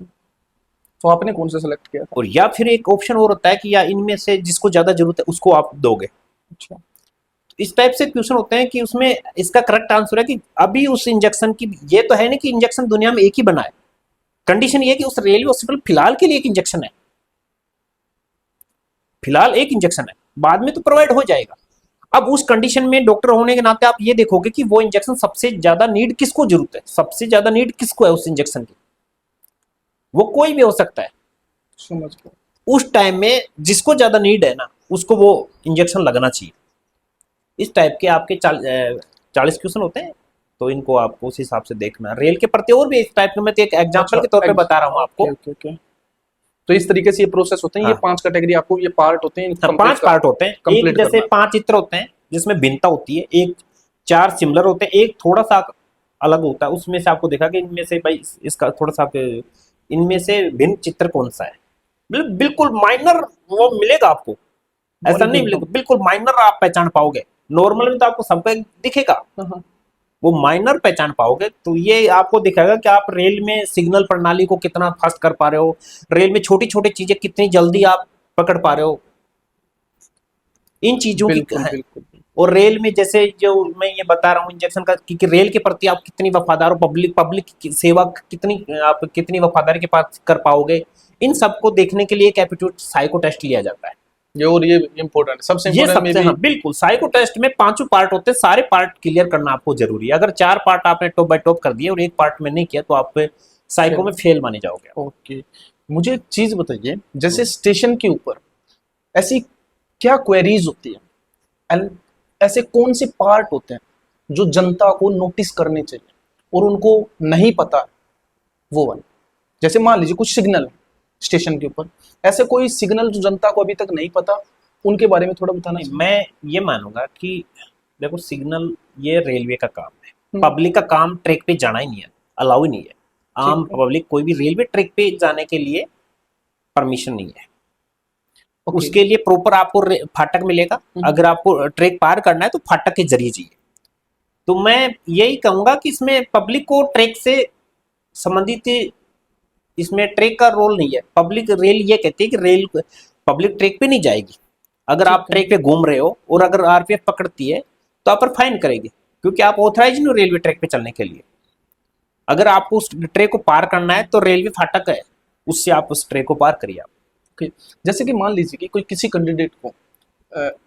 तो आपने कौन सा सेलेक्ट किया था? और या फिर एक ऑप्शन और होता है कि या इनमें से जिसको ज्यादा जरूरत है उसको आप दोगे। अच्छा। इस टाइप से क्वेश्चन होते हैं कि उसमें इसका करेक्ट आंसर है कि अभी उस इंजेक्शन की, ये तो है नहीं कि इंजेक्शन दुनिया में एक ही बना है, कंडीशन ये है कि उस रेलवे हॉस्पिटल फिलहाल के लिए एक इंजेक्शन है, फिलहाल एक इंजेक्शन है, बाद में तो प्रोवाइड हो जाएगा। अब उस कंडीशन में डॉक्टर होने के नाते आप ये देखोगे कि वो इंजेक्शन सबसे ज्यादा नीड किसको जरूरत है, सबसे ज्यादा नीड किसको है उस इंजेक्शन की, वो कोई भी हो सकता है। समझ गया। उस टाइम में जिसको ज्यादा नीड है ना उसको वो इंजेक्शन लगना चाहिए। इस टाइप के आपके 40 क्वेश्चन होते हैं, तो इनको आपको उस हिसाब से देखना। रेल के प्रति और भी इस टाइप के मैं तो एक एग्जाम्पल के तौर पे बता रहा हूँ आपको। ओके। तो इस तरीके से ये प्रोसेस होते हैं। ये हाँ। 5 कैटेगरी आपको, ये पार्ट होते हैं, हाँ, 5 पार्ट होते हैं। एक complete जैसे करना। 5 चित्र होते हैं जिसमें भिन्नता होती है, एक 4 सिमिलर होते हैं, एक थोड़ा सा अलग होता है। उसमें से आपको देखा कि इनमें से भाई इसका थोड़ा सा इनमें से भिन्न चित्र कौन सा है, बिल्कुल माइनर वो मिलेगा आपको, ऐसा नहीं मिलेगा, बिल्कुल माइनर आप पहचान पाओगे। नॉर्मल में तो आपको सबका दिखेगा, वो माइनर पहचान पाओगे। तो ये आपको दिखाएगा कि आप रेल में सिग्नल प्रणाली को कितना फास्ट कर पा रहे हो, रेल में छोटी छोटी चीजें कितनी जल्दी आप पकड़ पा रहे हो, इन चीजों की है। बिल्कुल। और रेल में जैसे जो मैं ये बता रहा हूँ इंजेक्शन का कि रेल के प्रति आप कितनी वफादार हो, पब्लिक की सेवा कितनी, आप कितनी वफादारी के पास कर पाओगे, इन सबको देखने के लिए एक एप्टीट्यूड साइको टेस्ट लिया जाता है। ये इम्पोर्टेंट, सबसे ये इम्पोर्टेंट सबसे, हाँ बिल्कुल, साइको टेस्ट में 5 पार्ट होते हैं, सारे पार्ट क्लियर करना आपको जरूरी है। अगर 4 पार्ट आपने टॉप बाय टॉप कर दिए और एक पार्ट में नहीं किया तो आप साइको में फेल माने जाओगे। ओके। मुझे एक चीज बताइए, जैसे स्टेशन के ऊपर ऐसी क्या क्वेरीज होती है एंड ऐसे कौन से पार्ट होते हैं जो जनता को नोटिस करने चाहिए और उनको नहीं पता, वो वाले? जैसे मान लीजिए कुछ सिग्नल स्टेशन के ऊपर, ऐसे कोई सिग्नल जो जनता को अभी तक नहीं पता, उनके बारे में थोड़ा बताना चाहिए। मैं ये मानूंगा कि देखो सिग्नल ये रेलवे का काम है, पब्लिक का काम ट्रैक पे जाना ही नहीं है, अलाउ ही नहीं है। आम पब्लिक कोई भी रेलवे ट्रैक पे जाने के लिए परमिशन नहीं है। उसके लिए प्रॉपर आपको फाटक मिलेगा, अगर आपको ट्रैक पार करना है तो फाटक के जरिए चाहिए। तो मैं यही कहूंगा कि इसमें पब्लिक को ट्रैक से संबंधित, इसमें ट्रैक का रोल नहीं है। पब्लिक रेल ये कहती है कि रेल पब्लिक ट्रैक पे नहीं जाएगी। अगर आप ट्रैक पे घूम रहे हो और अगर आरपीएफ पकड़ती है तो आप पर फाइन करेगी, क्योंकि आप ऑथराइज नहीं हो रेलवे ट्रैक पे चलने के लिए। अगर आपको उस ट्रैक को पार करना है तो रेलवे फाटक है, उससे आप उस ट्रैक को पार करिए आप। जैसे कि मान लीजिए कि कोई किसी कैंडिडेट को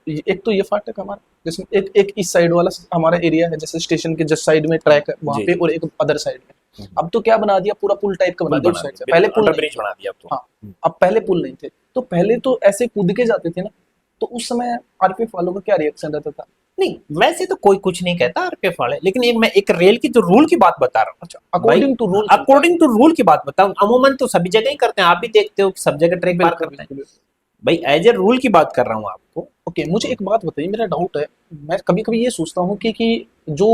एक तो ये फाटक हमारा, जैसे एक इस साइड वाला हमारा एरिया है, जैसे स्टेशन के जस्ट साइड में ट्रैक है वहां पे, और एक अदर साइड में। अब तो क्या बना दिया, पूरा पुल टाइप का बना दिया उस साइड से। पहले पुल ब्रिज बना दिया अब तो। हाँ, अब पहले पुल नहीं थे, तो पहले तो ऐसे कूद के जाते थे ना, तो उस समय आरपीएफ वालों का क्या रिएक्शन रहता था? नहीं, वैसे तो कोई कुछ नहीं कहता आरपीएफ वाले, लेकिन मैं एक रेल की जो रूल की बात बता रहा हूँ। अच्छा, according to rule, according to rule की बात बताऊं, अमूमन तो सभी जगह ही करते हैं, आप भी देखते हो कि सब जगह ट्रैक पार करते हैं। भाई एज ए रूल की बात कर रहा हूँ आपको। ओके, मुझे एक बात बताइए, मेरा डाउट है, मैं कभी कभी ये सोचता हूँ कि जो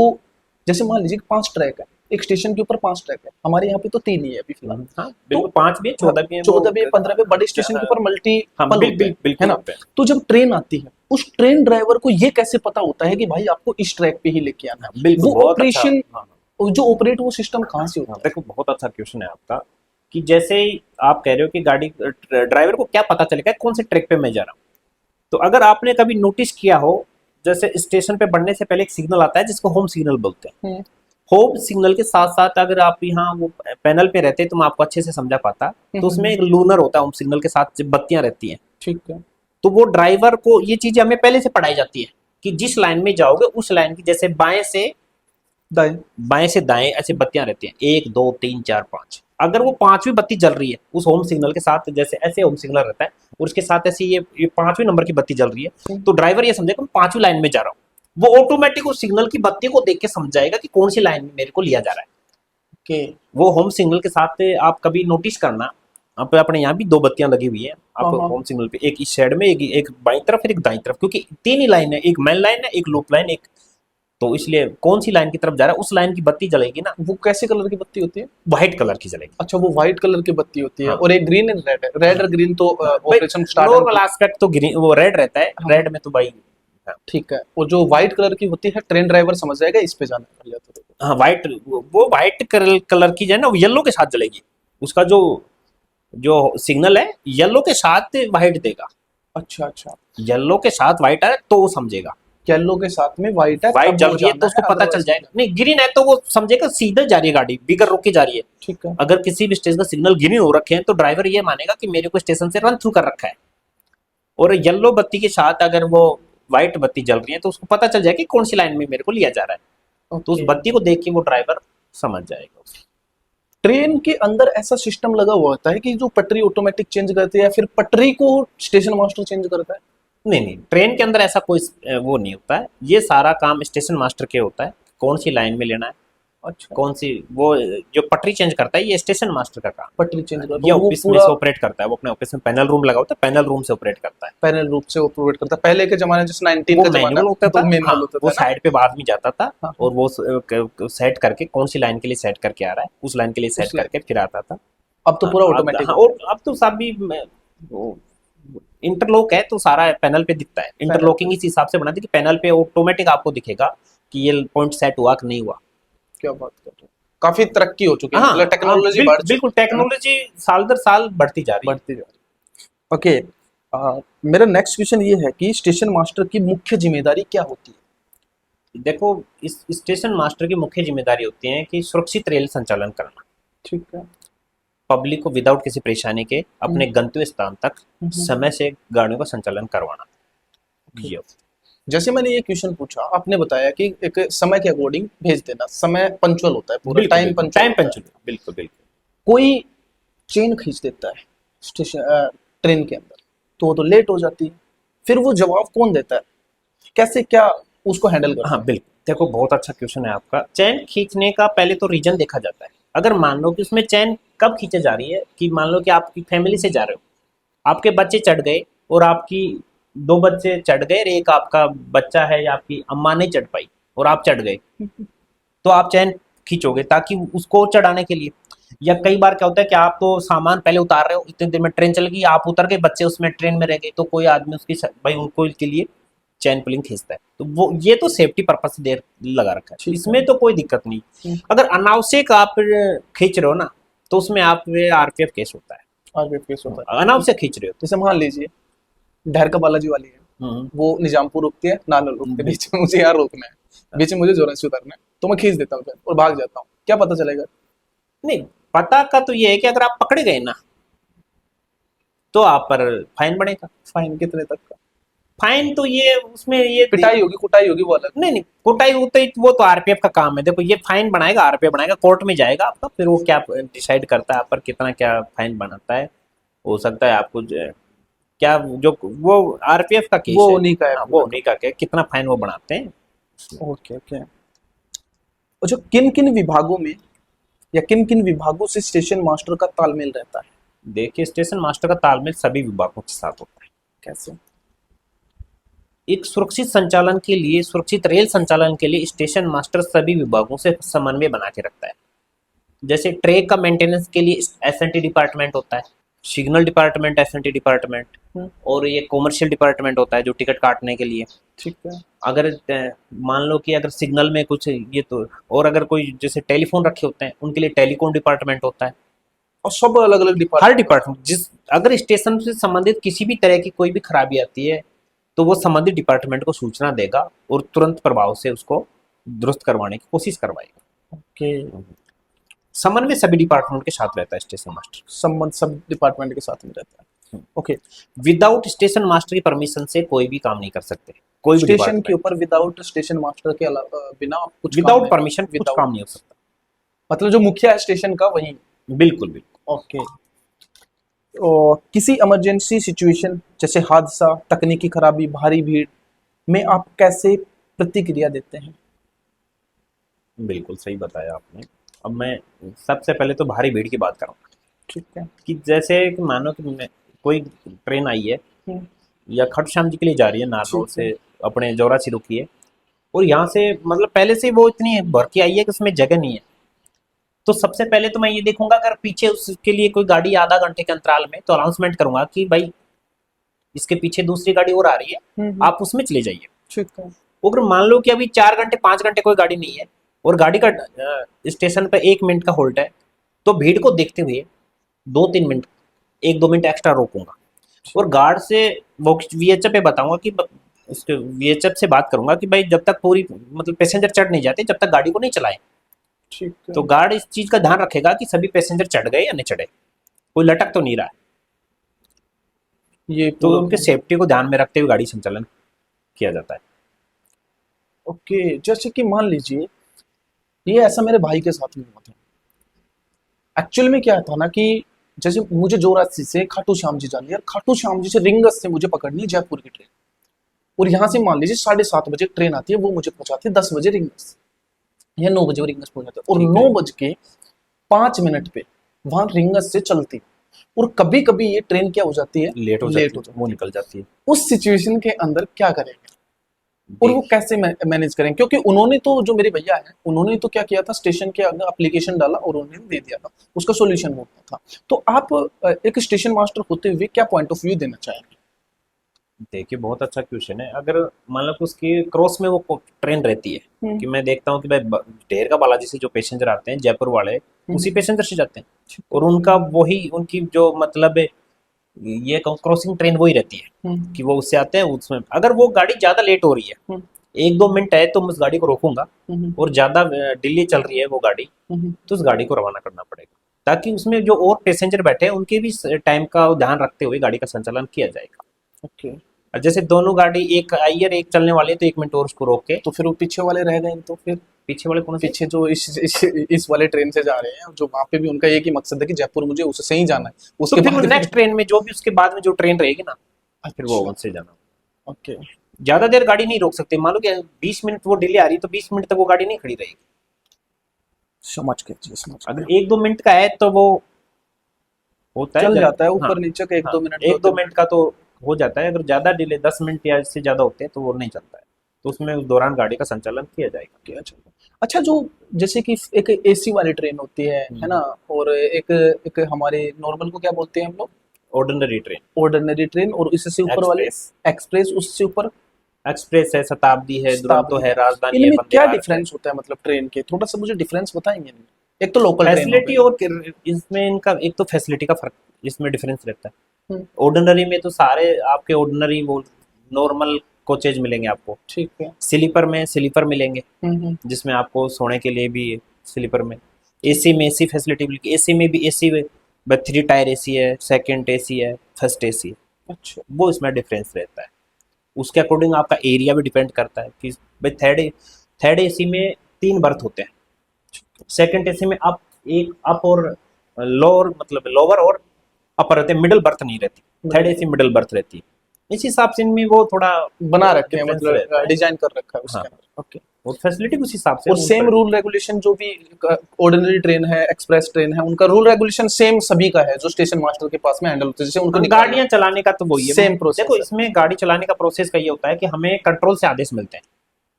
जैसे मान लीजिए 5 ट्रैक है एक स्टेशन के ऊपर, 5 ट्रैक है, हमारे यहाँ पे तो 3 ही है अभी फिलहाल। हाँ, तो 5 भी 14 भी 14 भी 15 भी बड़े स्टेशन के ऊपर मल्टी है ना। तो जब ट्रेन आती है, उस ट्रेन ड्राइवर को ये कैसे पता होता है कि भाई आपको इस ट्रैक पे ही लेके आना है? वो ऑपरेशन जो ऑपरेट वो सिस्टम कहाँ से होता है? देखो बहुत अच्छा क्वेश्चन है आपका, कि जैसे आप कह रहे हो कि गाड़ी ड्राइवर को क्या पता चलेगा कौन से ट्रैक पे मैं जा रहा हूँ। तो अगर आपने कभी नोटिस किया हो, जैसे स्टेशन पे बढ़ने से पहले एक सिग्नल आता है जिसको होम सिग्नल बोलते हैं। होम सिग्नल के साथ साथ अगर आप यहाँ वो पैनल पे रहते तो मैं आपको अच्छे से समझा पाता, तो उसमें एक लूनर होता है होम सिग्नल के साथ, बत्तियां रहती हैं। ठीक है। तो वो ड्राइवर को ये चीजें हमें पहले से पढ़ाई जाती है कि जिस लाइन में जाओगे उस लाइन की, जैसे बाएं से दाएं ऐसे बत्तियां रहती हैं, 1 2 3 4 5। अगर वो 5वीं बत्ती जल रही है उस होम सिग्नल के साथ, जैसे ऐसे होम सिग्नल रहता है, और उसके साथ ऐसी ये 5वें नंबर की बत्ती जल रही है, तो ड्राइवर ये समझेगा मैं 5वीं लाइन में जा रहा हूँ। वो ऑटोमेटिक उस सिग्नल की बत्ती को देख के समझ जाएगा कि कौन सी लाइन में मेरे को लिया जा रहा है। ओके। वो होम सिग्नल के साथ आप कभी नोटिस करना, आप अपने यहाँ भी 2 बत्तियां लगी हुई है आप हाँ। होम सिग्नल पे, एक इस साइड में, एक बाईं तरफ, फिर एक दाईं तरफ, क्योंकि 3 ही लाइन है, एक मेन लाइन है, एक लूप लाइन, एक, तो इसलिए कौन सी लाइन की तरफ जा रहा है उस लाइन की बत्ती जलेगी ना, वो कैसे कलर की बत्ती होती है? व्हाइट कलर की जलेगी। अच्छा, वो व्हाइट कलर की बत्ती होती है। हाँ। और एक ग्रीन एंड रेड है, रेड और ग्रीन तो ऑपरेशन स्टार्ट नॉर्मल एस्पेक्ट तो ग्रीन वो रेड रहता है, हाँ। रेड में तो भाई ठीक है। और जो व्हाइट कलर की होती है, ट्रेन ड्राइवर समझ जाएगा इस पे जाना है, तो हाँ व्हाइट, वो व्हाइट कलर की जो है ना वो येलो के साथ जलेगी, उसका जो जो सिग्नल है येलो के साथ व्हाइट देगा। अच्छा अच्छा, येलो के साथ व्हाइट है तो वो समझेगा येलो के साथ में व्हाइट है, व्हाइट तब जल वो रही है जाना तो उसको पता चल otherwise जाएगा। नहीं ग्रीन है तो वो समझेगा सीधे जा रही है गाड़ी, बिगर रोक के जा रही है। ठीक है। अगर किसी भी स्टेशन का सिग्नल ग्रीन हो रखे हैं तो ड्राइवर ये मानेगा कि मेरे को स्टेशन से रन थ्रू कर रखा है। और येलो बत्ती के साथ अगर वो व्हाइट बत्ती जल रही है तो उसको पता चल जाएगा कि कौन सी लाइन में मेरे को लिया जा रहा है, तो उस ओके। बत्ती को देख के वो ड्राइवर समझ जाएगा। ट्रेन के अंदर ऐसा सिस्टम लगा हुआ होता है कि जो पटरी ऑटोमेटिक चेंज करती है, या फिर पटरी को स्टेशन मास्टर चेंज करता है? नहीं नहीं, ट्रेन के अंदर ऐसा कोई वो नहीं होता है, ये सारा काम स्टेशन मास्टर के होता है, कौन सी लाइन में लेना है, अच्छा, कौन सी वो जो पटरी चेंज करता है ये स्टेशन मास्टर का काम पटरी चेंज है। करता ये है वो ऑफिस में पूरा से ऑपरेट करता है, वो अपने ऑफिस में पैनल रूम लगा होता है, पैनल रूम से ऑपरेट करता है। पैनल रूप से ऑपरेट करता है। पहले के जमाने जैसे 19 वो का जमाना मैनुअल होता था, तो मैनुअल हाँ, होता वो था ना? साइड पे बाद में जाता था हाँ, और वो सेट करके कौन सी लाइन के लिए सेट करके आ रहा है उस लाइन के लिए सेट उस लाइन- करके फिर आता था। अब तो पूरा अब ऑटोमेटिक हाँ, और अब तो सब भी इंटरलॉक है तो सारा पैनल पे दिखता है। इंटरलॉकिंग इस हिसाब से बना दी कि पैनल पे ऑटोमेटिक आपको दिखेगा कि ये पॉइंट सेट हुआ कि नहीं हुआ। क्या बात कर रहे हो, काफी तरक्की हो चुकी है, हाँ मतलब टेक्नोलॉजी बढ़ चुकी बिल्कुल, है ना? टेक्नोलॉजी साल दर साल बढ़ती जा रही है। बढ़ती जा रही है। ओके, मेरा नेक्स्ट क्वेश्चन ये है कि स्टेशन मास्टर की मुख्य जिम्मेदारी क्या होती है? देखो इस स्टेशन मास्टर की मुख्य जिम्मेदारी होती है कि सुरक्षित रेल संचालन करना, ठीक है। पब्लिक को विदाउट किसी परेशानी के अपने गंतव्य स्थान तक समय से गाड़ियों का संचालन करवाना। ये जैसे मैंने ये क्वेश्चन पूछा, आपने बताया कि एक समय के अकॉर्डिंग भेज देना, समय पंचुअल होता है, पूरा टाइम पंचुअल, बिल्कुल बिल्कुल। कोई चेन खींच देता है स्टेशन ट्रेन के अंदर, तो वो तो लेट हो जाती है, फिर वो जवाब कौन देता है, कैसे क्या उसको हैंडल करना? हाँ बिल्कुल, देखो बहुत अच्छा क्वेश्चन है आपका। चैन खींचने का पहले तो रीजन देखा जाता है। अगर मान लो कि उसमें चैन कब खींचे जा रही है, कि मान लो कि आपकी फैमिली से जा रहे हो, आपके बच्चे चढ़ गए और आपकी 2 बच्चे चढ़ गए और एक आपका बच्चा है या आपकी अम्मा नहीं चढ़ पाई और आप चढ़ गए, तो आप चैन खींचोगे ताकि उसको चढ़ाने के लिए। या कई बार क्या होता है कि आप तो सामान पहले उतार रहे हो, इतनी देर में ट्रेन चल गई, आप उतर गए, बच्चे उसमें ट्रेन में रह गए, तो कोई आदमी उसकी भाई उनको के लिए चैन पुलिंग खींचता है। तो वो ये तो सेफ्टी पर्पज से देर लगा रखा है, इसमें तो कोई दिक्कत नहीं। अगर अनावश्यक आप खींच रहे हो ना तो उसमें आप आरपीएफ केस होता है, आरपीएफ केस होता है। अनावश्यक खींच रहे हो। जैसे मान लीजिए ढहर का बालाजी वाली है, वो निजामपुर रुकती है, नालर रुकती है, बीच में मुझे यहाँ रोकना है, बीच में मुझे जोरा से उतरना है, तो मैं खींच देता हूँ और भाग जाता हूँ, क्या पता चलेगा? नहीं, पता का तो ये है कि अगर आप पकड़े गए ना तो आप पर फाइन बढ़ेगा। फाइन कितने तक का? फाइन तो ये उसमें ये पिटाई होगी, कुटाई होगी, वो अलग? नहीं नहीं, कुटाई होते वो तो आरपीएफ का काम है। देखो ये फाइन बनाएगा, आरपीएफ बनाएगा, कोर्ट में जाएगा आपका, फिर वो क्या डिसाइड करता है आप पर कितना क्या फाइन बनाता है। हो सकता है आपको क्या जो वो आरपीएफ का केस वो है, उन्हीं का है, हाँ, वो उन्हीं का है, कितना फाइन वो बनाते हैं। Okay okay. अच्छा, किन किन विभागों में या किन किन विभागों से स्टेशन मास्टर का तालमेल रहता है? देखिए स्टेशन मास्टर का तालमेल सभी विभागों के साथ होता है। कैसे? एक सुरक्षित संचालन के लिए, सुरक्षित रेल संचालन के लिए स्टेशन मास्टर सभी विभागों से समन्वय बना के रखता है। जैसे ट्रैक का मेंटेनेंस के लिए एसएनटी डिपार्टमेंट होता है, सिग्नल डिपार्टमेंट एसएनटी डिपार्टमेंट, और ये कॉमर्शियल डिपार्टमेंट होता है जो टिकट काटने के लिए। ठीक है। अगर मान लो कि अगर सिग्नल में कुछ ये तो, और अगर कोई जैसे टेलीफोन रखे होते हैं उनके लिए टेलीकॉम डिपार्टमेंट होता है। और सब अलग अलग हर डिपार्टमेंट? डिपार्टमेंट जिस अगर स्टेशन से संबंधित किसी भी तरह की कोई भी खराबी आती है तो वो संबंधित डिपार्टमेंट को सूचना देगा और तुरंत प्रभाव से उसको दुरुस्त करवाने की कोशिश करवाएगा। ओके। समन्वय सभी डिपार्टमेंट के साथ रहता है स्टेशन मास्टर, संबंध सब डिपार्टमेंट के साथ में रहता है। ओके। विदाउट स्टेशन मास्टर की परमिशन से कोई भी काम नहीं कर सकते। कोई भी स्टेशन के ऊपर विदाउट स्टेशन मास्टर के अलावा बिना आप कुछ विदाउट परमिशन कुछ काम नहीं हो सकता। मतलब जो मुखिया है स्टेशन का वही? बिल्कुल बिल्कुल। ओके। और किसी इमरजेंसी सिचुएशन जैसे हादसा, तकनीकी खराबी, भारी भीड़ में आप कैसे प्रतिक्रिया देते हैं? बिल्कुल सही बताया आपने। अब मैं सबसे पहले तो भारी भीड़ की बात करूँगा ठीक है। कि जैसे कि मानो कि कोई ट्रेन आई है हम्म, या खट श्याम जी के लिए जा रही है, नारनौल ठीक है। से अपने जौरासी रुकी है, और यहाँ से मतलब पहले से वो इतनी भर के आई है कि उसमें जगह नहीं है। तो सबसे पहले तो मैं ये देखूंगा अगर पीछे उसके लिए कोई गाड़ी आधा घंटे के अंतराल में, तो अनाउंसमेंट करूंगा कि भाई इसके पीछे दूसरी गाड़ी और आ रही है, आप उसमें चले जाइए। ठीक है। अगर मान लो कि अभी 4 घंटे 5 घंटे कोई गाड़ी नहीं है और गाड़ी का स्टेशन पे 1 मिनट का होल्ट है, तो भीड़ को देखते हुए 2-3 मिनट, 1-2 मिनट एक्स्ट्रा रोकूंगा और गार्ड से वो वीएचएफ पे बताऊंगा कि उसके वीएचएफ से बात करूंगा कि भाई जब तक पूरी मतलब पैसेंजर चढ़ नहीं जाते, जब तक गाड़ी को नहीं चलाए। ठीक है। तो गार्ड इस चीज का ध्यान रखेगा कि सभी पैसेंजर चढ़ गए या नहीं चढ़े, कोई लटक तो नहीं रहा है। ये तो पूरा उनके सेफ्टी को ध्यान में रखते हुए गाड़ी संचालन किया जाता है। ओके। जैसे कि मान लीजिए ये ऐसा मेरे भाई के साथ में हुआ था। एक्चुअल में क्या था ना कि जैसे मुझे जोरासी से खाटू श्याम जी जानी है और खाटू श्याम जी से रिंगस से मुझे पकड़नी है जयपुर की ट्रेन, और यहाँ से मान लीजिए 7:30 बजे ट्रेन आती है, वो मुझे पहुंचाती है 10 बजे रिंगस, या 9 बजे वो रिंगस पहुंच जाता है, और ठीक है। 9:05 पे वहां रिंगस से चलती। और कभी कभी ये ट्रेन क्या हो जाती है, लेट हो लेट जाती हो है, वो जाती है। निकल जाती है। उस सिचुएशन के अंदर क्या करेंगे और वो देख, कैसे मैनेज करें? क्योंकि उन्होंने तो, जो मेरे भैया हैं, उन्होंने तो क्या किया था, स्टेशन के अंदर एप्लीकेशन डाला और उन्होंने दे दिया था, उसका सॉल्यूशन होता था। तो आप एक स्टेशन मास्टर होते हुए क्या पॉइंट ऑफ व्यू देना चाहेंगे? देखिए बहुत अच्छा क्वेश्चन है। अगर मान लो कि उसकी क्रॉस में वो ट्रेन रहती है कि मैं देखता हूँ कि भाई ढेर का बालाजी से जो पैसेंजर आते हैं जयपुर वाले, उसी पैसेंजर से जाते हैं और उनका वही उनकी जो मतलब ये क्रॉसिंग ट्रेन वही रहती है कि वो उससे आते हैं। उसमें अगर वो गाड़ी ज़्यादा लेट हो रही है, 1-2 मिनट है, तो मैं उस गाड़ी को रोकूंगा, और ज़्यादा डिले चल रही है वो गाड़ी, तो उस गाड़ी को रवाना करना पड़ेगा, ताकि उसमें जो और पैसेंजर बैठे हैं उनके भी टाइम का ध्यान रखते हुए गाड़ी का संचालन किया जाएगा। ओके। और जैसे दोनों गाड़ी, एक आई है एक चलने वाली है, तो 1 मिनट और उसको रोक के तो फिर वो पीछे वाले रह गए, तो फिर पीछे वाले कौन से, पीछे जो इस वाले ट्रेन से जा रहे हैं, जो वहां पे भी उनका एक ही मकसद है कि जयपुर मुझे उससे ही जाना है, तो उसके फिर वो बाद नेक्स्ट ट्रेन में जो भी उसके बाद में जो ट्रेन रहेगी ना, फिर वो अच्छा। उनसे जाना। ओके। ज्यादा देर गाड़ी नहीं रोक सकते। मान लो कि 20 मिनट वो डिले आ रही है, तो 20 मिनट तक वो गाड़ी नहीं खड़ी रहेगी। समझ गए जी, समझ अगर गए। 1-2 मिनट का है तो वो होता है चल जाता है हाँ ऊपर नीचे का, एक हाँ, दो मिनट एक दो मिनट का तो हो जाता है। अगर ज्यादा डिले 10 मिनट या इससे ज्यादा होते हैं तो वो नहीं चलता है, तो उसमें उस दौरान गाड़ी का संचालन किया जाएगा। क्या चलो। अच्छा, जो जैसे कि एक एसी वाली ट्रेन होती है ना, और एक एक हमारे नॉर्मल को क्या बोलते हैं हम लोग, ऑर्डिनरी ट्रेन, ऑर्डिनरी ट्रेन, और इससे ऊपर वाले एक्सप्रेस, एक्सप्रेस, उससे ऊपर एक्सप्रेस है, शताब्दी है, दुरंतो शताब्दी है, है। राजधानी है, इनमें वंदे क्या भारत है। डिफरेंस होता है, मतलब ट्रेन के थोड़ा सा मुझे डिफरेंस बताएंगे इनमें? एक तो लोकल ट्रेन हो फैसिलिटी गई। और इसमें इनका एक तो फैसिलिटी का फर्क, इसमें डिफरेंस रहता है। हम्म, ऑर्डिनरी में तो सारे आपके ऑर्डिनरी वो नॉर्मल कोचेज मिलेंगे आपको। ठीक है। स्लीपर में स्लीपर मिलेंगे, हम्म। जिसमें आपको सोने के लिए भी स्लीपर में। एसी में एसी फैसिलिटी मिलेगी, एसी में भी एसी में 3 टायर एसी है, सेकंड एसी है, फर्स्ट एसी है, अच्छा। वो इसमें डिफरेंस रहता है। उसके अकॉर्डिंग आपका एरिया भी डिपेंड करता है कि भाई थर्ड एसी में 3 बर्थ होते हैं, सेकंड एसी में अप, एक अप और लोअर, मतलब लोअर और अपर रहते हैं, मिडिल बर्थ नहीं रहती। थर्ड एसी मिडिल बर्थ रहती है। इस हिसाब से इनमें वो थोड़ा बना रखे हैं, डिफरेंस रहता मतलब है। डिजाइन कर रखा है उसके हाँ, अंदर। ओके। और फैसिलिटी उस हिसाब से और सेम रूल रेगुलेशन जो भी ऑर्डिनरी ट्रेन है, एक्सप्रेस ट्रेन है, उनका रूल रेगुलेशन सेम सभी का है, जो स्टेशन मास्टर के पास में हैंडल होते हैं, जैसे उनको निकालना गाड़ियां चलाने का तो वही है। सेम प्रोसेस देखो है। इसमें गाड़ी चलाने का प्रोसेस का ये होता है कि हमें कंट्रोल से आदेश मिलते हैं।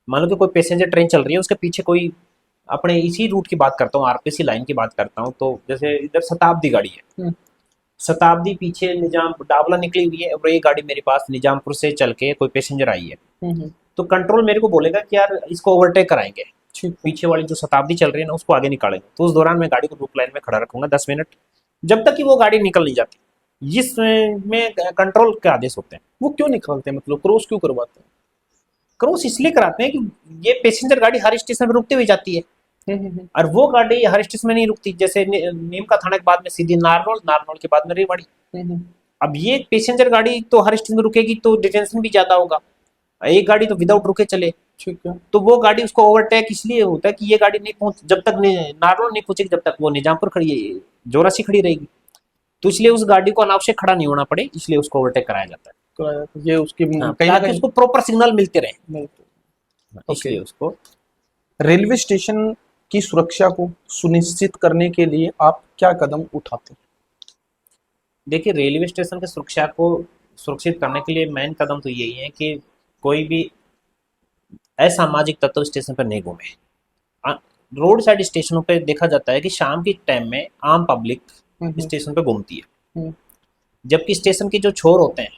मान लो कि कोई पैसेंजर ट्रेन चल रही है, उसके पीछे कोई, अपने इसी रूट की बात करता हूँ, आरपीसी लाइन की बात करता हूँ, तो जैसे इधर शताब्दी गाड़ी है, हम्म, शताब्दी पीछे निजाम डावला निकली हुई है, और ये गाड़ी मेरे पास निजामपुर से चल के कोई पैसेंजर आई है, हम्म, तो कंट्रोल मेरे को बोलेगा कि यार इसको ओवरटेक कराएंगे, ठीक है। पीछे वाली जो शताब्दी चल रही है ना उसको आगे निकालेंगे। तो उस दौरान मैं गाड़ी को रूट लाइन में खड़ा रखूंगा 10 मिनट, जब तक कि वो गाड़ी निकल नहीं जाती। जिसमें कंट्रोल के आदेश होते हैं। वो क्यों निकालते हैं, मतलब क्रॉस क्यों करवाते हैं? क्रॉस इसलिए कराते हैं कि ये पैसेंजर गाड़ी हर स्टेशन पर रुकते हुए जाती है, हम्म। और वो गाड़ी हर स्टेशन में नहीं रुकती। जैसे नीम का थाना के बाद में सीधी नारनौल, नारनौल के बाद में रेवाड़ी। हम्म। अब ये पैसेंजर गाड़ी तो हर स्टेशन में रुकेगी, तो डिटेंशन भी ज्यादा होगा। एक गाड़ी तो विदाउट रुके चले, ठीक है। तो वो गाड़ी उसको ओवरटेक इसलिए होता है कि ये गाड़ी नहीं पहुंच, जब तक नारनौल नहीं पहुंचेगी, जब तक वो निजामपुर खड़ी है, जोरासी खड़ी रहेगी। तो इसलिए उस गाड़ी को अनावश्यक खड़ा नहीं होना पड़े, इसलिए उसको ओवरटेक कराया जाता है। तो ये उसकी हाँ, कहीं ना ताकि कहीं उसको प्रॉपर सिग्नल मिलते रहे, ओके। इसलिए उसको। रेलवे स्टेशन की सुरक्षा को सुनिश्चित करने के लिए आप क्या कदम उठाते हैं? देखिए, रेलवे स्टेशन की सुरक्षा को सुरक्षित करने के लिए मेन कदम तो यही है कि कोई भी असामाजिक तत्व स्टेशन पर नहीं घूमे। रोड साइड स्टेशनों पे देखा जाता है कि शाम के टाइम में आम पब्लिक हम्म, स्टेशन पे घूमती है, हम्म, जबकि स्टेशन के जो छोर होते हैं,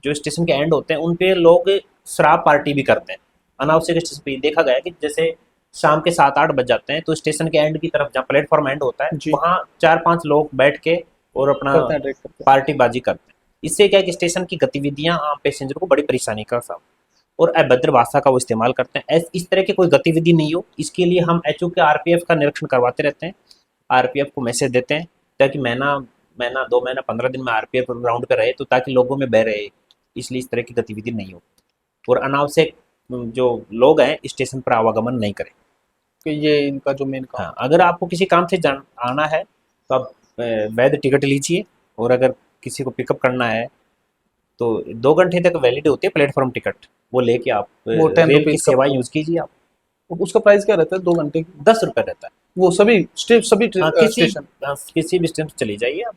जो स्टेशन के एंड होते हैं, उन पे लोग शराब पार्टी भी करते हैं अनावश्यक। स्टेशन पे देखा गया है कि जैसे शाम के 7-8 बज जाते हैं तो स्टेशन के एंड की तरफ जहाँ प्लेटफॉर्म एंड होता है, जी वहाँ 4-5 लोग बैठ के और अपना करते हैं, ट्रैक करते हैं। पार्टीबाजी करते हैं। इससे क्या है कि स्टेशन की गतिविधियां आम पैसेंजर को बड़ी परेशानी का सामना, और अभद्र भाषा का वो इस्तेमाल करते हैं। इस तरह की कोई गतिविधि नहीं हो, इसके लिए हम एचओ के आरपीएफ का निरीक्षण करवाते रहते हैं, आरपीएफ को मैसेज देते हैं, ताकि महीना महीना 2 महीना 15 दिन में आरपीएफ ग्राउंड पे रहे, तो ताकि लोगों में बह रहे। इसलिए इस तरह की गतिविधि नहीं हो, और अनावश्यक जो लोग हैं स्टेशन पर आवागमन नहीं करें। कि ये इनका जो मेन काम हाँ, अगर आपको किसी काम से आना है तो आप वैध टिकट लीजिए, और अगर किसी को पिकअप करना है तो 2 घंटे तक वैलिड होती है प्लेटफॉर्म टिकट, वो लेके आप वो 10 रेल की रुपीज का सेवा यूज कीजिए आप। उसका प्राइस क्या रहता है 2 घंटे की? 10 रुपये रहता है। वो सभी हाँ, स्टेशन? किसी भी स्टेशन चली जाइए आप,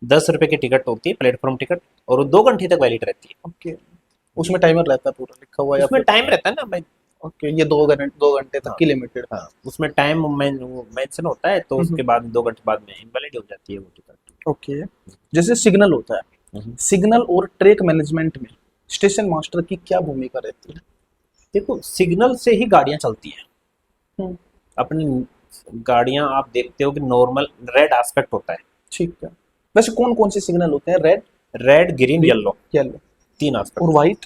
10 रुपये की टिकट होती है प्लेटफॉर्म टिकट, और वो 2 घंटे तक वैलिड रहती है। ओके, उसमें टाइमर रहता है पूरा लिखा हुआ या उसमें फिर? टाइम रहता है ना भाई। ओके, ये 2 घंटे तक हाँ, की लिमिटेड? हाँ, उसमें टाइम मेंशन होता है, तो उसके बाद 2 घंटे बाद में इनवैलिड हो जाती है वो टिकट। ओके। जैसे सिग्नल होता है, सिग्नल और ट्रैक मैनेजमेंट में स्टेशन मास्टर की क्या भूमिका रहती है? देखो, सिग्नल से ही गाड़ियां चलती हैं। हम्म, अपनी गाड़ियां आप देखते हो कि नॉर्मल रेड एस्पेक्ट होता है, ठीक है। वैसे कौन कौन से सिग्नल होते हैं? Red, red, green, yellow, yellow 3 और एस्पेक्ट। व्हाइट?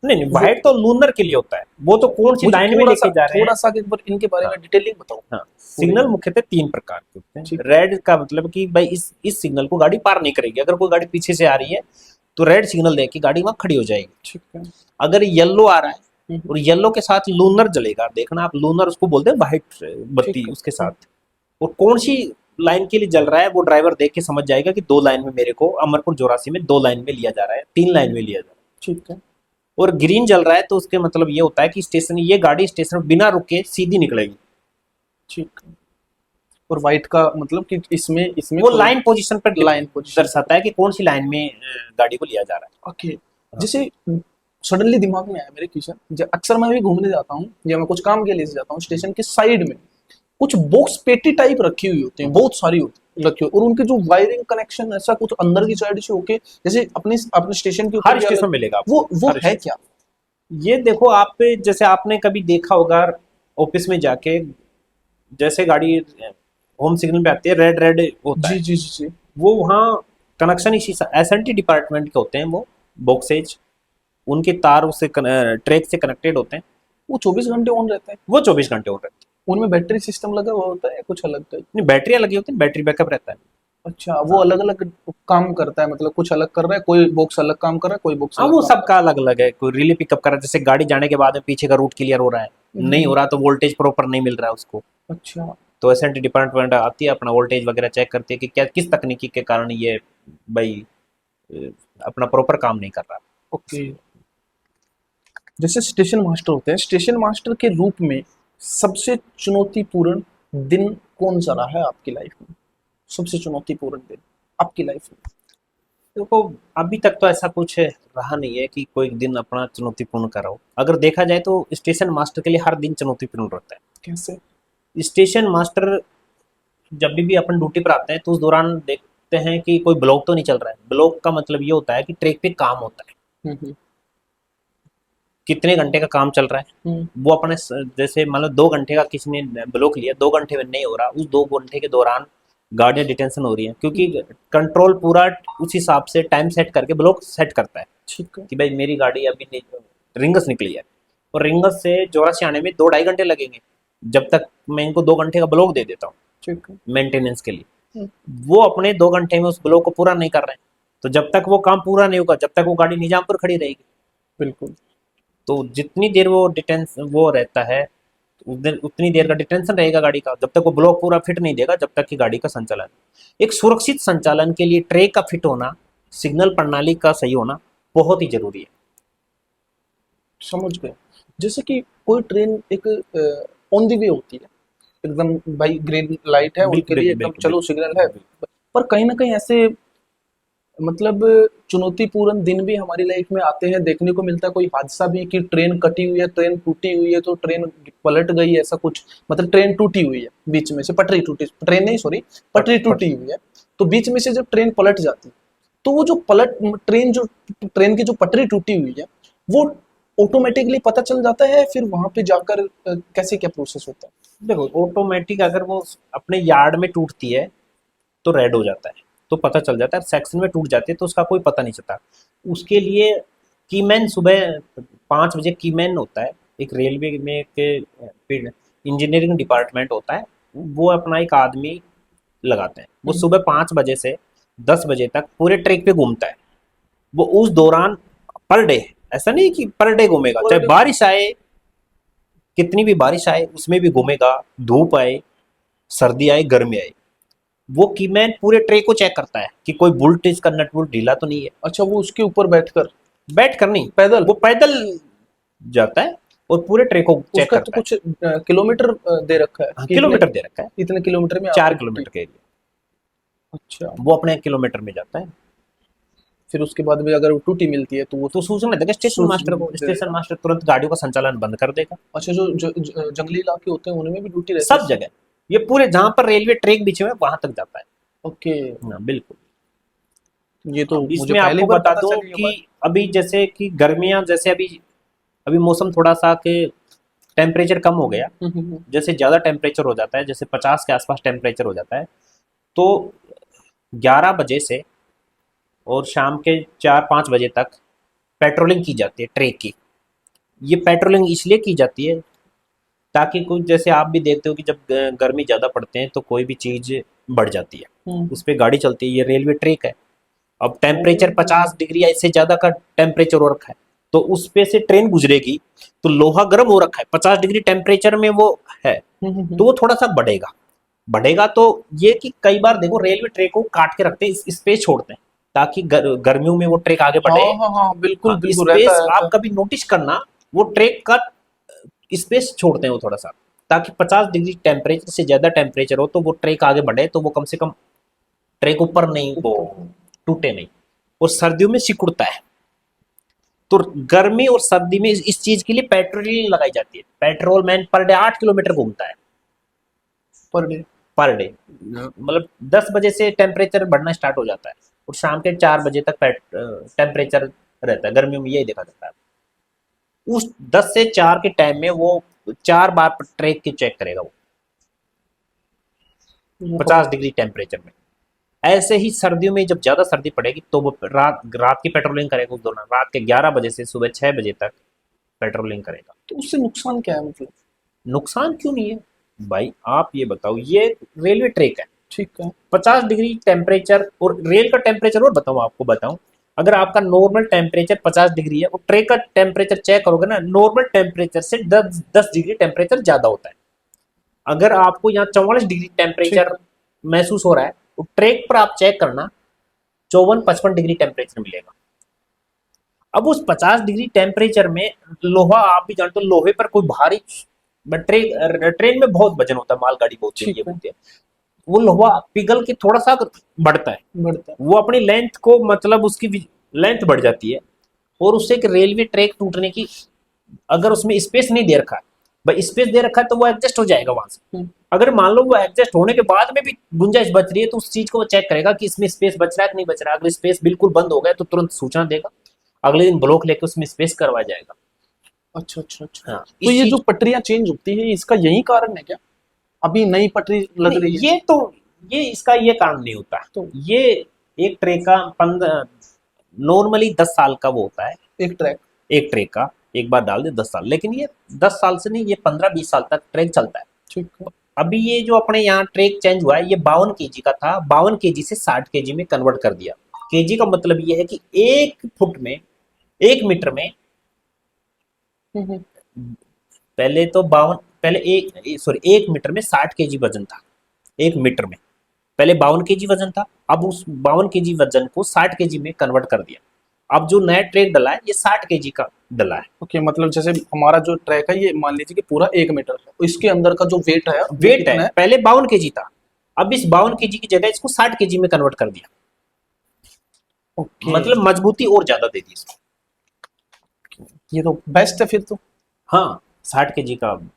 नहीं नहीं, व्हाइट तो लूनर के लिए होता है, वो तो कौन सी मुझे लाइन में लेके जा रहे हैं। थोड़ा सा एक बार इनके बारे में हाँ, डिटेलिंग बताओ। हाँ, सिग्नल मुख्यतः 3 प्रकार के होते हैं। ठीक। रेड का मतलब कि भाई इस सिग्नल को गाड़ी पार नहीं करेगी, अगर कोई गाड़ी पीछे से आ रही है तो रेड सिग्नल देके गाड़ी वहां खड़ी हो जाएगी। ठीक है। अगर येलो आ रहा है और येलो के साथ लूनर जलेगा, देखना आप, लूनर उसको बोलते हैं व्हाइट बत्ती ठीक है। उसके साथ, और कौन सी लाइन के लिए जल रहा है वो ड्राइवर देख के समझ जाएगा कि 2 लाइन में मेरे को अमरपुर चौरासी में 2 लाइन में लिया जा रहा है, 3 लाइन में लिया जा रहा है। ठीक है। और ग्रीन जल रहा है तो उसके मतलब ये होता है कि स्टेशन, ये गाड़ी स्टेशन में बिना रुके सीधी निकलेगी। ठीक है। और व्हाइट का मतलब कि इसमें वो लाइन पोजीशन पर लाइन पोजीशन दर्शाता है कि कौन सी लाइन में गाड़ी को लिया जा रहा है। ओके। जैसे सडनली दिमाग में आया मेरे किशन, अक्सर मैं भी घूमने जाता हूँ या मैं कुछ काम के लिए जाता हूँ, स्टेशन के साइड में कुछ बॉक्स पेटी टाइप रखी हुई होती हैं, बहुत सारी रखी हुई, और उनके जो वायरिंग कनेक्शन ऐसा कुछ अंदर की साइड से होके, जैसे अपने स्टेशन के ऊपर हर स्टेशन मिलेगा आपको। वो हर है क्या? ये देखो, आप जैसे आपने कभी देखा होगा ऑफिस में जाके, जैसे गाड़ी होम सिग्नल पे आती है, रेड रेड होता जी है, जी जी जी। वो वहाँ कनेक्शन इसी एसएनटी डिपार्टमेंट के होते हैं, वो बॉक्सेज, उनके तार उससे ट्रैक से कनेक्टेड होते हैं। वो 24 घंटे ऑन रहता है? वो 24 घंटे हो रहते हैं। उनमें बैटरी सिस्टम लगा हुआ होता है या कुछ अलग टाइप? नहीं, बैटरियाँ लगी होती हैं, बैटरी बैकअप रहता है। अच्छा, वो अलग अलग काम करता है, मतलब कुछ अलग कर रहा है, कोई बॉक्स अलग काम कर रहा है, कोई बॉक्स हाँ, अलग वो काम सबका अलग अलग है। कोई रिले पिकअप कर रहा है, जैसे गाड़ी जाने के बाद में पीछे का रूट क्लियर हो रहा है, नहीं हो रहा तो वोल्टेज प्रॉपर नहीं मिल रहा है उसको, अच्छा। तो एसएनटी डिपार्टमेंट आती है, अपना वोल्टेज वगैरह चेक करती है कि क्या किस तकनीकी के कारण ये भाई अपना प्रॉपर काम नहीं कर रहा। ओके। जैसे स्टेशन मास्टर होते हैं, स्टेशन मास्टर के रूप में सबसे चुनौतीपूर्ण दिन कौन सा रहा है आपकी लाइफ में? सबसे चुनौतीपूर्ण दिन आपकी लाइफ में? देखो, अभी तक तो ऐसा कुछ रहा नहीं है कि कोई दिन अपना चुनौतीपूर्ण कर रहा हो। अगर देखा जाए तो स्टेशन मास्टर के लिए हर दिन चुनौतीपूर्ण रहता है। कैसे? स्टेशन मास्टर जब भी अपन ड्यूटी पर आते हैं तो उस दौरान देखते हैं कि कोई ब्लॉक तो नहीं चल रहा है। ब्लॉक का मतलब ये होता है कि ट्रैक पे काम होता है, कितने घंटे का काम चल रहा है, वो अपने जैसे मान लो 2 घंटे का किसी ने ब्लॉक लिया, 2 घंटे में नहीं हो रहा, उस 2 घंटे के दौरान गाड़ियां डिटेंशन हो रही है, क्योंकि कंट्रोल पूरा उस हिसाब से टाइम सेट करके ब्लॉक सेट करता है। ठीक है। कि भाई मेरी गाड़ी अभी रिंगस निकली है, और रिंगस से जोरासी आने में 2-2.5 घंटे लगेंगे, जब तक मैं इनको 2 घंटे का ब्लॉक दे देता हूँ ठीक है। मेंटेनेंस के लिए। वो अपने 2 घंटे में उस ब्लॉक को पूरा नहीं कर रहे हैं, तो जब तक वो काम पूरा नहीं होगा, जब तक वो गाड़ी निजामपुर खड़ी रहेगी। बिल्कुल। तो जितनी देर वो डिटेंस वो रहता है उतनी देर का डिटेंशन रहेगा गाड़ी का, जब तक वो ब्लॉक पूरा फिट नहीं देगा, जब तक कि गाड़ी का संचालन। एक सुरक्षित संचालन के लिए ट्रैक का फिट होना, सिग्नल प्रणाली का सही होना बहुत ही जरूरी है। समझ गए। जैसे कि कोई ट्रेन एक ऑन द वे होती है, एकदम भाई ग्रीन लाइट है उनके लिए, एकदम चलो सिग्नल है, पर कहीं ना कहीं ऐसे मतलब चुनौतीपूर्ण दिन भी हमारी लाइफ में आते हैं, देखने को मिलता है कोई हादसा भी कि ट्रेन कटी हुई है, ट्रेन टूटी हुई है, तो ट्रेन पलट गई है, ऐसा कुछ, मतलब ट्रेन टूटी हुई है बीच में से, पटरी टूटी, ट्रेन नहीं सॉरी, पटरी टूटी हुई है, तो बीच में से जब ट्रेन पलट जाती है, तो वो जो पलट ट्रेन की जो पटरी टूटी हुई है, वो ऑटोमेटिकली पता चल जाता है, फिर वहां पे जाकर कैसे क्या प्रोसेस होता है? देखो ऑटोमेटिक अगर वो अपने यार्ड में टूटती है तो रेड हो जाता है, तो पता चल जाता है। सेक्शन में टूट जाती है तो उसका कोई पता नहीं चलता। उसके लिए कीमैन सुबह 5 बजे कीमैन होता है, एक रेलवे में एक इंजीनियरिंग डिपार्टमेंट होता है, वो अपना एक आदमी लगाते हैं। वो सुबह 5 बजे से 10 बजे तक पूरे ट्रैक पे घूमता है। वो उस दौरान पर डे, ऐसा नहीं कि पर डे घूमेगा, चाहे बारिश आए, कितनी भी बारिश आए उसमें भी घूमेगा, धूप आए, सर्दी आए, गर्मी आए, वो कीमैन पूरे ट्रे को चेक करता है कि कोई बुल्ट इसका नट बुल्ट ढीला तो नहीं है। अच्छा, वो उसके ऊपर बैठ कर नहीं, पैदल वो पैदल जाता है और पूरे ट्रे को चेक उसका तो करता है। कुछ किलोमीटर दे रखा है हाँ, कि किलोमीटर दे रखा है, इतने किलोमीटर में 4 आपको किलोमीटर के एरिया, अच्छा, वो अपने किलोमीटर में जाता है। फिर उसके बाद भी अगर वो टूटी मिलती है तो वो तो सूचना देगा स्टेशन मास्टर को, स्टेशन मास्टर तुरंत गाड़ियों का संचालन बंद कर देगा। अच्छा, जो जंगली इलाके होते हैं उनमें भी ड्यूटी रहती सब जगह ये पूरे जहां पर रेलवे ट्रैक बिछे हुए हैं वहां तक जाता है। ओके, हाँ बिल्कुल। ये तो मुझे इसमें पहली आपको बार बता पता दूं चली ये कि बात। अभी जैसे कि गर्मियां, जैसे अभी अभी मौसम थोड़ा सा के टेम्परेचर कम हो गया, जैसे ज़्यादा टेम्परेचर हो जाता है, जैसे 50 के आसपास टेम्परेचर हो जाता है, तो 11 बजे से और शाम के 4-5 बजे तक पेट्रोलिंग की जाती है ट्रैक की। ये पेट्रोलिंग इसलिए की जाती है ताकि कुछ, जैसे आप भी देखते हो कि जब गर्मी ज़्यादा पड़ते हैं तो कोई भी चीज़ बढ़ जाती है, उस पर गाड़ी चलती है। ये रेलवे ट्रैक है, अब टेम्परेचर 50 डिग्री या इससे ज़्यादा का टेम्परेचर हो रखा है, तो उस पे से ट्रेन गुजरेगी तो लोहा गर्म हो रखा है, 50 डिग्री टेम्परेचर में वो है, तो वो थोड़ा सा बढ़ेगा। बढ़ेगा तो ये कि कई बार देखो रेलवे ट्रैक को काट के रखते हैं, स्पेस छोड़ते हैं ताकि गर्मियों में वो ट्रैक आगे बढ़े। हाँ हाँ हाँ, बिल्कुल हाँ, बिल्कुल रहता स्पेस है आप कभी नोटिस करना, वो ट्रैक का स्पेस छोड़ते हैं वो थोड़ा सा, ताकि 50 डिग्री टेम्परेचर से ज़्यादा टेम्परेचर हो तो वो ट्रैक आगे बढ़े, तो वो कम से कम ट्रैक ऊपर नहीं, वो टूटे नहीं। और सर्दियों में सिकुड़ता है, तो गर्मी और सर्दी में इस चीज के लिए पेट्रोलिंग लगाई जाती है। Petrol man per day 8 kilometre घूमता है, पर डे। Per day. मतलब 10 बजे से टेम्परेचर बढ़ना स्टार्ट हो जाता है और शाम के 4 बजे तक टेम्परेचर रहता है। गर्मियों में यही देखा जाता है। उस 10 से 4 के टाइम में वो 4 बार ट्रैक की चेक करेगा, वो 50 डिग्री टेम्परेचर में। ऐसे ही सर्दियों में जब ज्यादा सर्दी पड़ेगी तो वो रात रात की पेट्रोलिंग करेगा। उस दौरान रात के 11 बजे से सुबह 6 बजे तक पेट्रोलिंग करेगा। तो उससे नुकसान क्या है मतलब? नुकसान क्यों नहीं है भाई, आप ये बताओ, ये रेलवे ट्रैक है, ठीक है। 50 डिग्री टेम्परेचर, और रेल का टेम्परेचर और बताऊं आपको, बताऊं, अगर आपका नॉर्मल टेम्परेचर 50 डिग्री है और ट्रैक का टेम्परेचर चेक करोगे ना, नॉर्मल टेम्परेचर से 10 डिग्री टेम्परेचर ज्यादा होता है। अगर आपको यहाँ 44 डिग्री टेम्परेचर महसूस हो रहा है तो ट्रैक पर आप चेक करना 54-55 डिग्री टेम्परेचर मिलेगा। अब उस 50 डिग्री टेम्परेचर में लोहा, आप भी जानते हो लोहे पर कोई भारी, ट्रेन में बहुत वजन होता है, मालगाड़ी बहुत तेज होती है, वो लोहा पिघल के थोड़ा सा बढ़ता है, वो अपनी लेंथ को, मतलब उसकी लेंथ बढ़ जाती है, और उससे एक रेलवे ट्रैक टूटने की, अगर उसमें स्पेस नहीं दे रखा है भाई, स्पेस दे रखा है तो वो एडजस्ट हो जाएगा वहां से। अगर मान लो वो एडजस्ट होने के बाद में भी गुंजाइश बच रही है तो उस चीज को वो चेक करेगा कि इसमें स्पेस बच रहा है कि नहीं बच रहा है। अगर स्पेस बिल्कुल बंद हो गया तो तुरंत सूचना देगा, अगले दिन ब्लॉक लेके उसमें स्पेस करवा जाएगा। अच्छा अच्छा अच्छा। हाँ, तो ये जो पटरियां चेंज होती है, इसका यही कारण है क्या? अभी नई पटरी लग रही है? ये तो, ये इसका ये काम नहीं होता, तो ये एक ट्रे का 15, नॉर्मली 10 साल का वो होता है एक ट्रे का, एक बार डाल दे 10 साल, लेकिन ये 10 साल से नहीं, ये 15-20 साल तक ट्रैक चलता है। ठीक है। अभी ये जो अपने यहाँ ट्रैक चेंज हुआ है, ये 52 kg का था, 52 kg से 60 kg में कन्वर्ट कर दिया। केजी का मतलब ये है कि 1 फुट में, 1 मीटर में, पहले तो 52 पहले एक मीटर में 60 kg वजन था, 1 मीटर में पहले 52 kg वजन था। अब उस 52 kg वजन को 60 kg में कन्वर्ट कर दिया। अब जो नया ट्रैक डला है ये 60 kg का डला है। ओके, मतलब जैसे हमारा जो ट्रैक है ये मान लीजिए कि पूरा 1 मीटर है, इसके अंदर का जो वेट है वेट कितना है, पहले 52 kg था, अब इस 52 kg की जगह इसको 60 kg में कन्वर्ट कर दिया। ओके, मतलब मजबूती और ज्यादा दे दी इसको। ये तो बेस्ट है फिर तो। हाँ, 60 kg का ओके,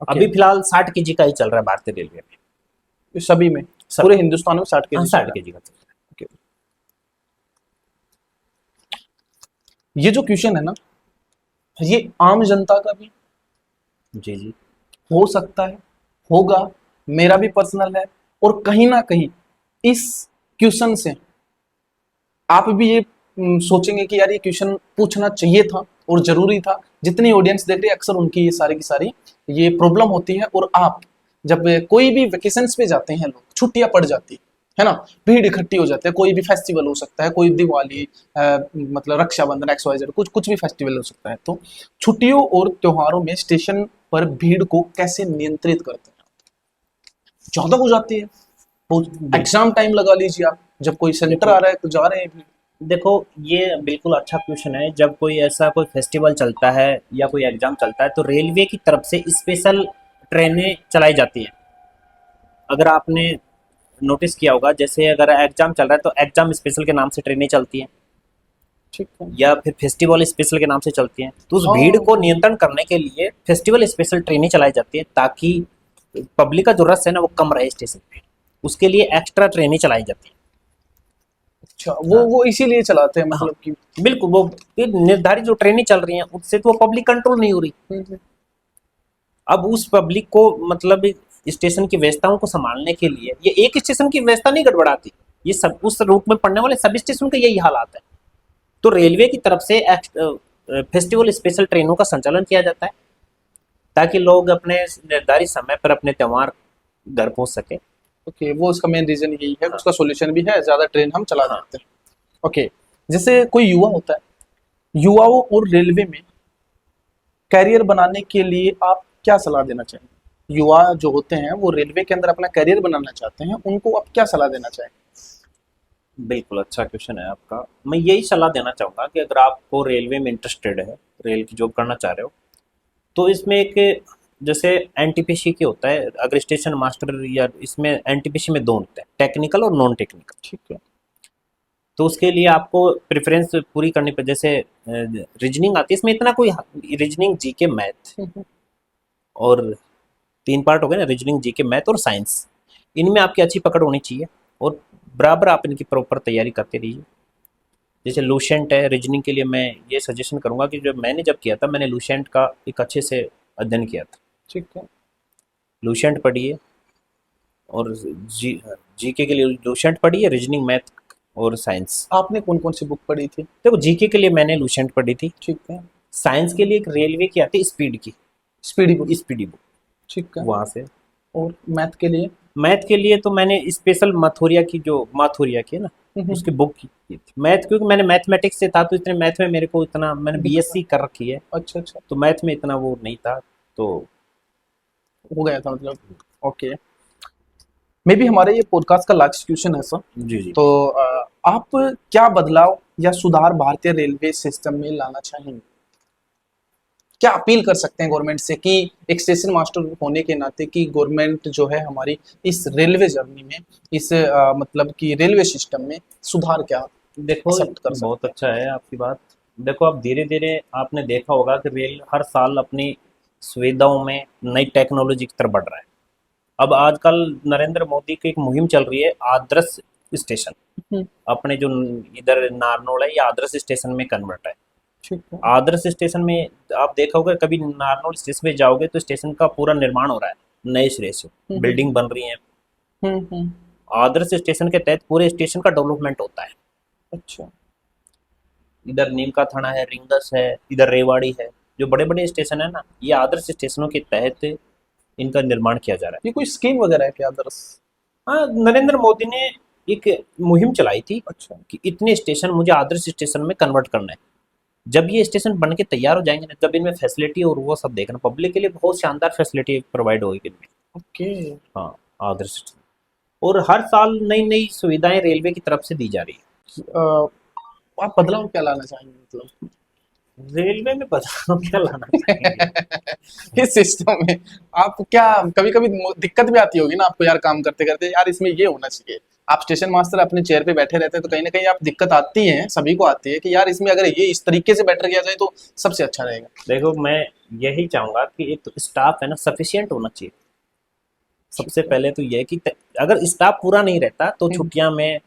अभी फिलहाल 60 kg का ही चल रहा है भारतीय रेलवे में। सभी में, सब पूरे हिंदुस्तान में 60 हाँ, kg 60 kg का चल रहा है। ये जो क्वेश्चन है ना, ये आम जनता का भी जी जी। हो सकता है, होगा, मेरा भी पर्सनल है, और कहीं ना कहीं इस क्वेश्चन से आप भी ये सोचेंगे कि यार ये क्वेश्चन पूछना चाहिए था और जरूरी था। जितनी ऑडियंस देख रही है अक्सर उनकी ये सारी की सारी ये प्रॉब्लम होती है। और आप जब कोई भी वेकेशंस पे जाते हैं, लोग छुट्टियां पड़ जाती है ना, भीड़ इकट्ठी हो जाती है, कोई भी फेस्टिवल हो सकता है, कोई दिवाली मतलब रक्षाबंधन XYZ कुछ भी फेस्टिवल हो सकता है। तो छुट्टियों और त्योहारों में स्टेशन पर भीड़ को कैसे नियंत्रित करते हैं? ज्यादा हो जाती है, एग्जाम टाइम लगा लीजिए आप, जब कोई सेंटर आ रहा है तो जा रहे हैं भीड़। देखो, ये बिल्कुल अच्छा क्वेश्चन है। जब कोई ऐसा कोई फेस्टिवल चलता है या कोई एग्जाम चलता है तो रेलवे की तरफ से स्पेशल ट्रेनें चलाई जाती हैं। अगर आपने नोटिस किया होगा, जैसे अगर एग्जाम चल रहा है तो एग्जाम स्पेशल के नाम से ट्रेनें चलती हैं, ठीक है, या फिर फेस्टिवल स्पेशल के नाम से चलती हैं। तो उस हाँ, भीड़ को नियंत्रण करने के लिए फेस्टिवल स्पेशल ट्रेनें चलाई जाती है, ताकि पब्लिक का जो रस है ना वो कम रहे स्टेशन पे। उसके लिए एक्स्ट्रा ट्रेनें चलाई जाती हैं। अच्छा, वो इसीलिए चलाते हैं, हाँ, मतलब कि बिल्कुल। वो ये निर्धारित जो ट्रेनें चल रही हैं उससे तो वो पब्लिक कंट्रोल नहीं हो रही। हम्म, अब उस पब्लिक को मतलब स्टेशन की व्यवस्थाओं को संभालने के लिए ये एक स्टेशन की व्यवस्था नहीं गड़बड़ाती, ये सब उस रूट में पड़ने वाले सभी स्टेशन का यही हालात है। तो रेलवे की तरफ से फेस्टिवल स्पेशल ट्रेनों का संचालन किया जाता है, ताकि लोग अपने निर्धारित समय पर अपने त्योहार घर पहुंच सके। ओके, वो उसका मेन रीजन यही है, उसका सॉल्यूशन भी है, ज्यादा ट्रेन हम चला हाँ। देते हैं। ओके, जैसे कोई युवा होता है, युवाओं और रेलवे में कैरियर बनाने के लिए आप क्या सलाह देना चाहेंगे? युवा जो होते हैं वो रेलवे के अंदर अपना कैरियर बनाना चाहते हैं, उनको आप क्या सलाह देना चाहेंगे? बिल्कुल अच्छा क्वेश्चन है आपका। मैं यही सलाह देना चाहूँगा कि अगर आपको रेलवे में इंटरेस्टेड है, रेल की जॉब करना चाह रहे हो, तो इसमें एक जैसे एनटीपीसी की होता है, अगर स्टेशन मास्टर, या इसमें एनटीपीसी में दो होते हैं, टेक्निकल और नॉन टेक्निकल। ठीक है, तो उसके लिए आपको प्रेफरेंस पूरी करनी पड़े। जैसे रीजनिंग आती है, इसमें इतना कोई रीजनिंग, जीके, मैथ, और 3 पार्ट हो गए ना, रीजनिंग, जीके, मैथ और साइंस। इनमें आपकी अच्छी पकड़ होनी चाहिए और बराबर आप इनकी प्रॉपर तैयारी करते रहिए। जैसे लूसेंट है रीजनिंग के लिए, मैं ये सजेशन करूंगा कि जब मैंने किया था, मैंने लूसेंट का एक अच्छे से अध्ययन किया था। ठीक है, लूसेंट पढ़िए, और जीके के लिए लूसेंट पढ़िए, रीजनिंग, मैथ और साइंस। आपने कौन कौन सी बुक पढ़ी थी? देखो, जीके के लिए मैंने लूसेंट पढ़ी थी। ठीक है, साइंस के लिए एक रेलवे की आती है स्पीड की, स्पीडी बुक, स्पीडी बुक, ठीक है, वहाँ से। और मैथ के लिए? मैथ के लिए तो मैंने स्पेशल माथुरिया की, जो माथुरिया की है ना, उसकी बुक की थी। मैथ, क्योंकि मैंने मैथमेटिक्स से था, तो इतने मैथ में मेरे को इतना, मैंने बीएससी कर रखी है, अच्छा अच्छा, तो मैथ में इतना वो नहीं था, तो हो गया था मतलब। ओके, मे बी हमारे ये पॉडकास्ट का लास्ट क्वेश्चन है सर। जी जी। तो आप क्या बदलाव या सुधार भारतीय रेलवे सिस्टम में लाना चाहेंगे? क्या अपील कर सकते हैं गवर्नमेंट से कि एक स्टेशन मास्टर होने के नाते कि गवर्नमेंट जो है हमारी इस रेलवे जर्नी में, इस मतलब कि रेलवे सिस्टम में सुधार क्या देखो, एक्सेप्ट कर बहुत सकते हैं? अच्छा है आपकी बात। देखो, अब धीरे धीरे आपने देखा होगा कि रेल हर साल अपनी सुविधाओं में नई टेक्नोलॉजी की तरफ बढ़ रहा है। अब आजकल नरेंद्र मोदी की एक मुहिम चल रही है, आदर्श स्टेशन। हम्म, अपने जो इधर नारनौल है, ये आदर्श स्टेशन में कन्वर्ट है। ठीक है, आदर्श स्टेशन में आप देखा होगा, कभी नारनौल स्टेशन पे जाओगे तो स्टेशन का पूरा निर्माण हो रहा है नए सिरे से, बिल्डिंग बन रही है। हम्म, आदर्श स्टेशन के तहत पूरे स्टेशन का डेवलपमेंट होता है। अच्छा, इधर नीमका थाना है, रिंगस है, इधर रेवाड़ी है, जो बड़े बड़े स्टेशन है ना, ये आदर्श स्टेशनों के तहत इनका निर्माण किया जा रहा ये कोई स्कीम वगैरह है क्या आदर्श? है। हाँ, नरेंद्र मोदी ने एक मुहिम चलाई थी अच्छा, कि इतने स्टेशन मुझे आदर्श स्टेशन में कन्वर्ट करना है। जब ये स्टेशन बन के तैयार हो जाएंगे ना, जब इनमें फैसिलिटी और वो सब देखना, पब्लिक के लिए बहुत शानदार फैसिलिटी प्रोवाइड होगी इनमें। ओके। हाँ, आदर्श। और हर साल नई नई सुविधाएं रेलवे की तरफ से दी जा रही आप बदलाव क्या लाना चाहेंगे मतलब है। रेलवे में बदलाव क्या लाना चाहेंगे? इस सिस्टम में आप क्या, कभी कभी दिक्कत भी आती होगी ना आपको यार, काम करते करते यार इसमें ये होना चाहिए। आप स्टेशन मास्टर अपने चेयर पे बैठे रहते हैं तो कहीं ना कहीं आप दिक्कत आती है, सभी को आती है कि यार इसमें अगर ये इस तरीके से बैटर किया जाए तो सबसे अच्छा रहेगा। देखो, मैं यही चाहूंगा कि एक तो स्टाफ है ना सफिशिएंट होना चाहिए। सबसे पहले तो यह है कि अगर स्टाफ पूरा नहीं रहता तो छुट्टियां में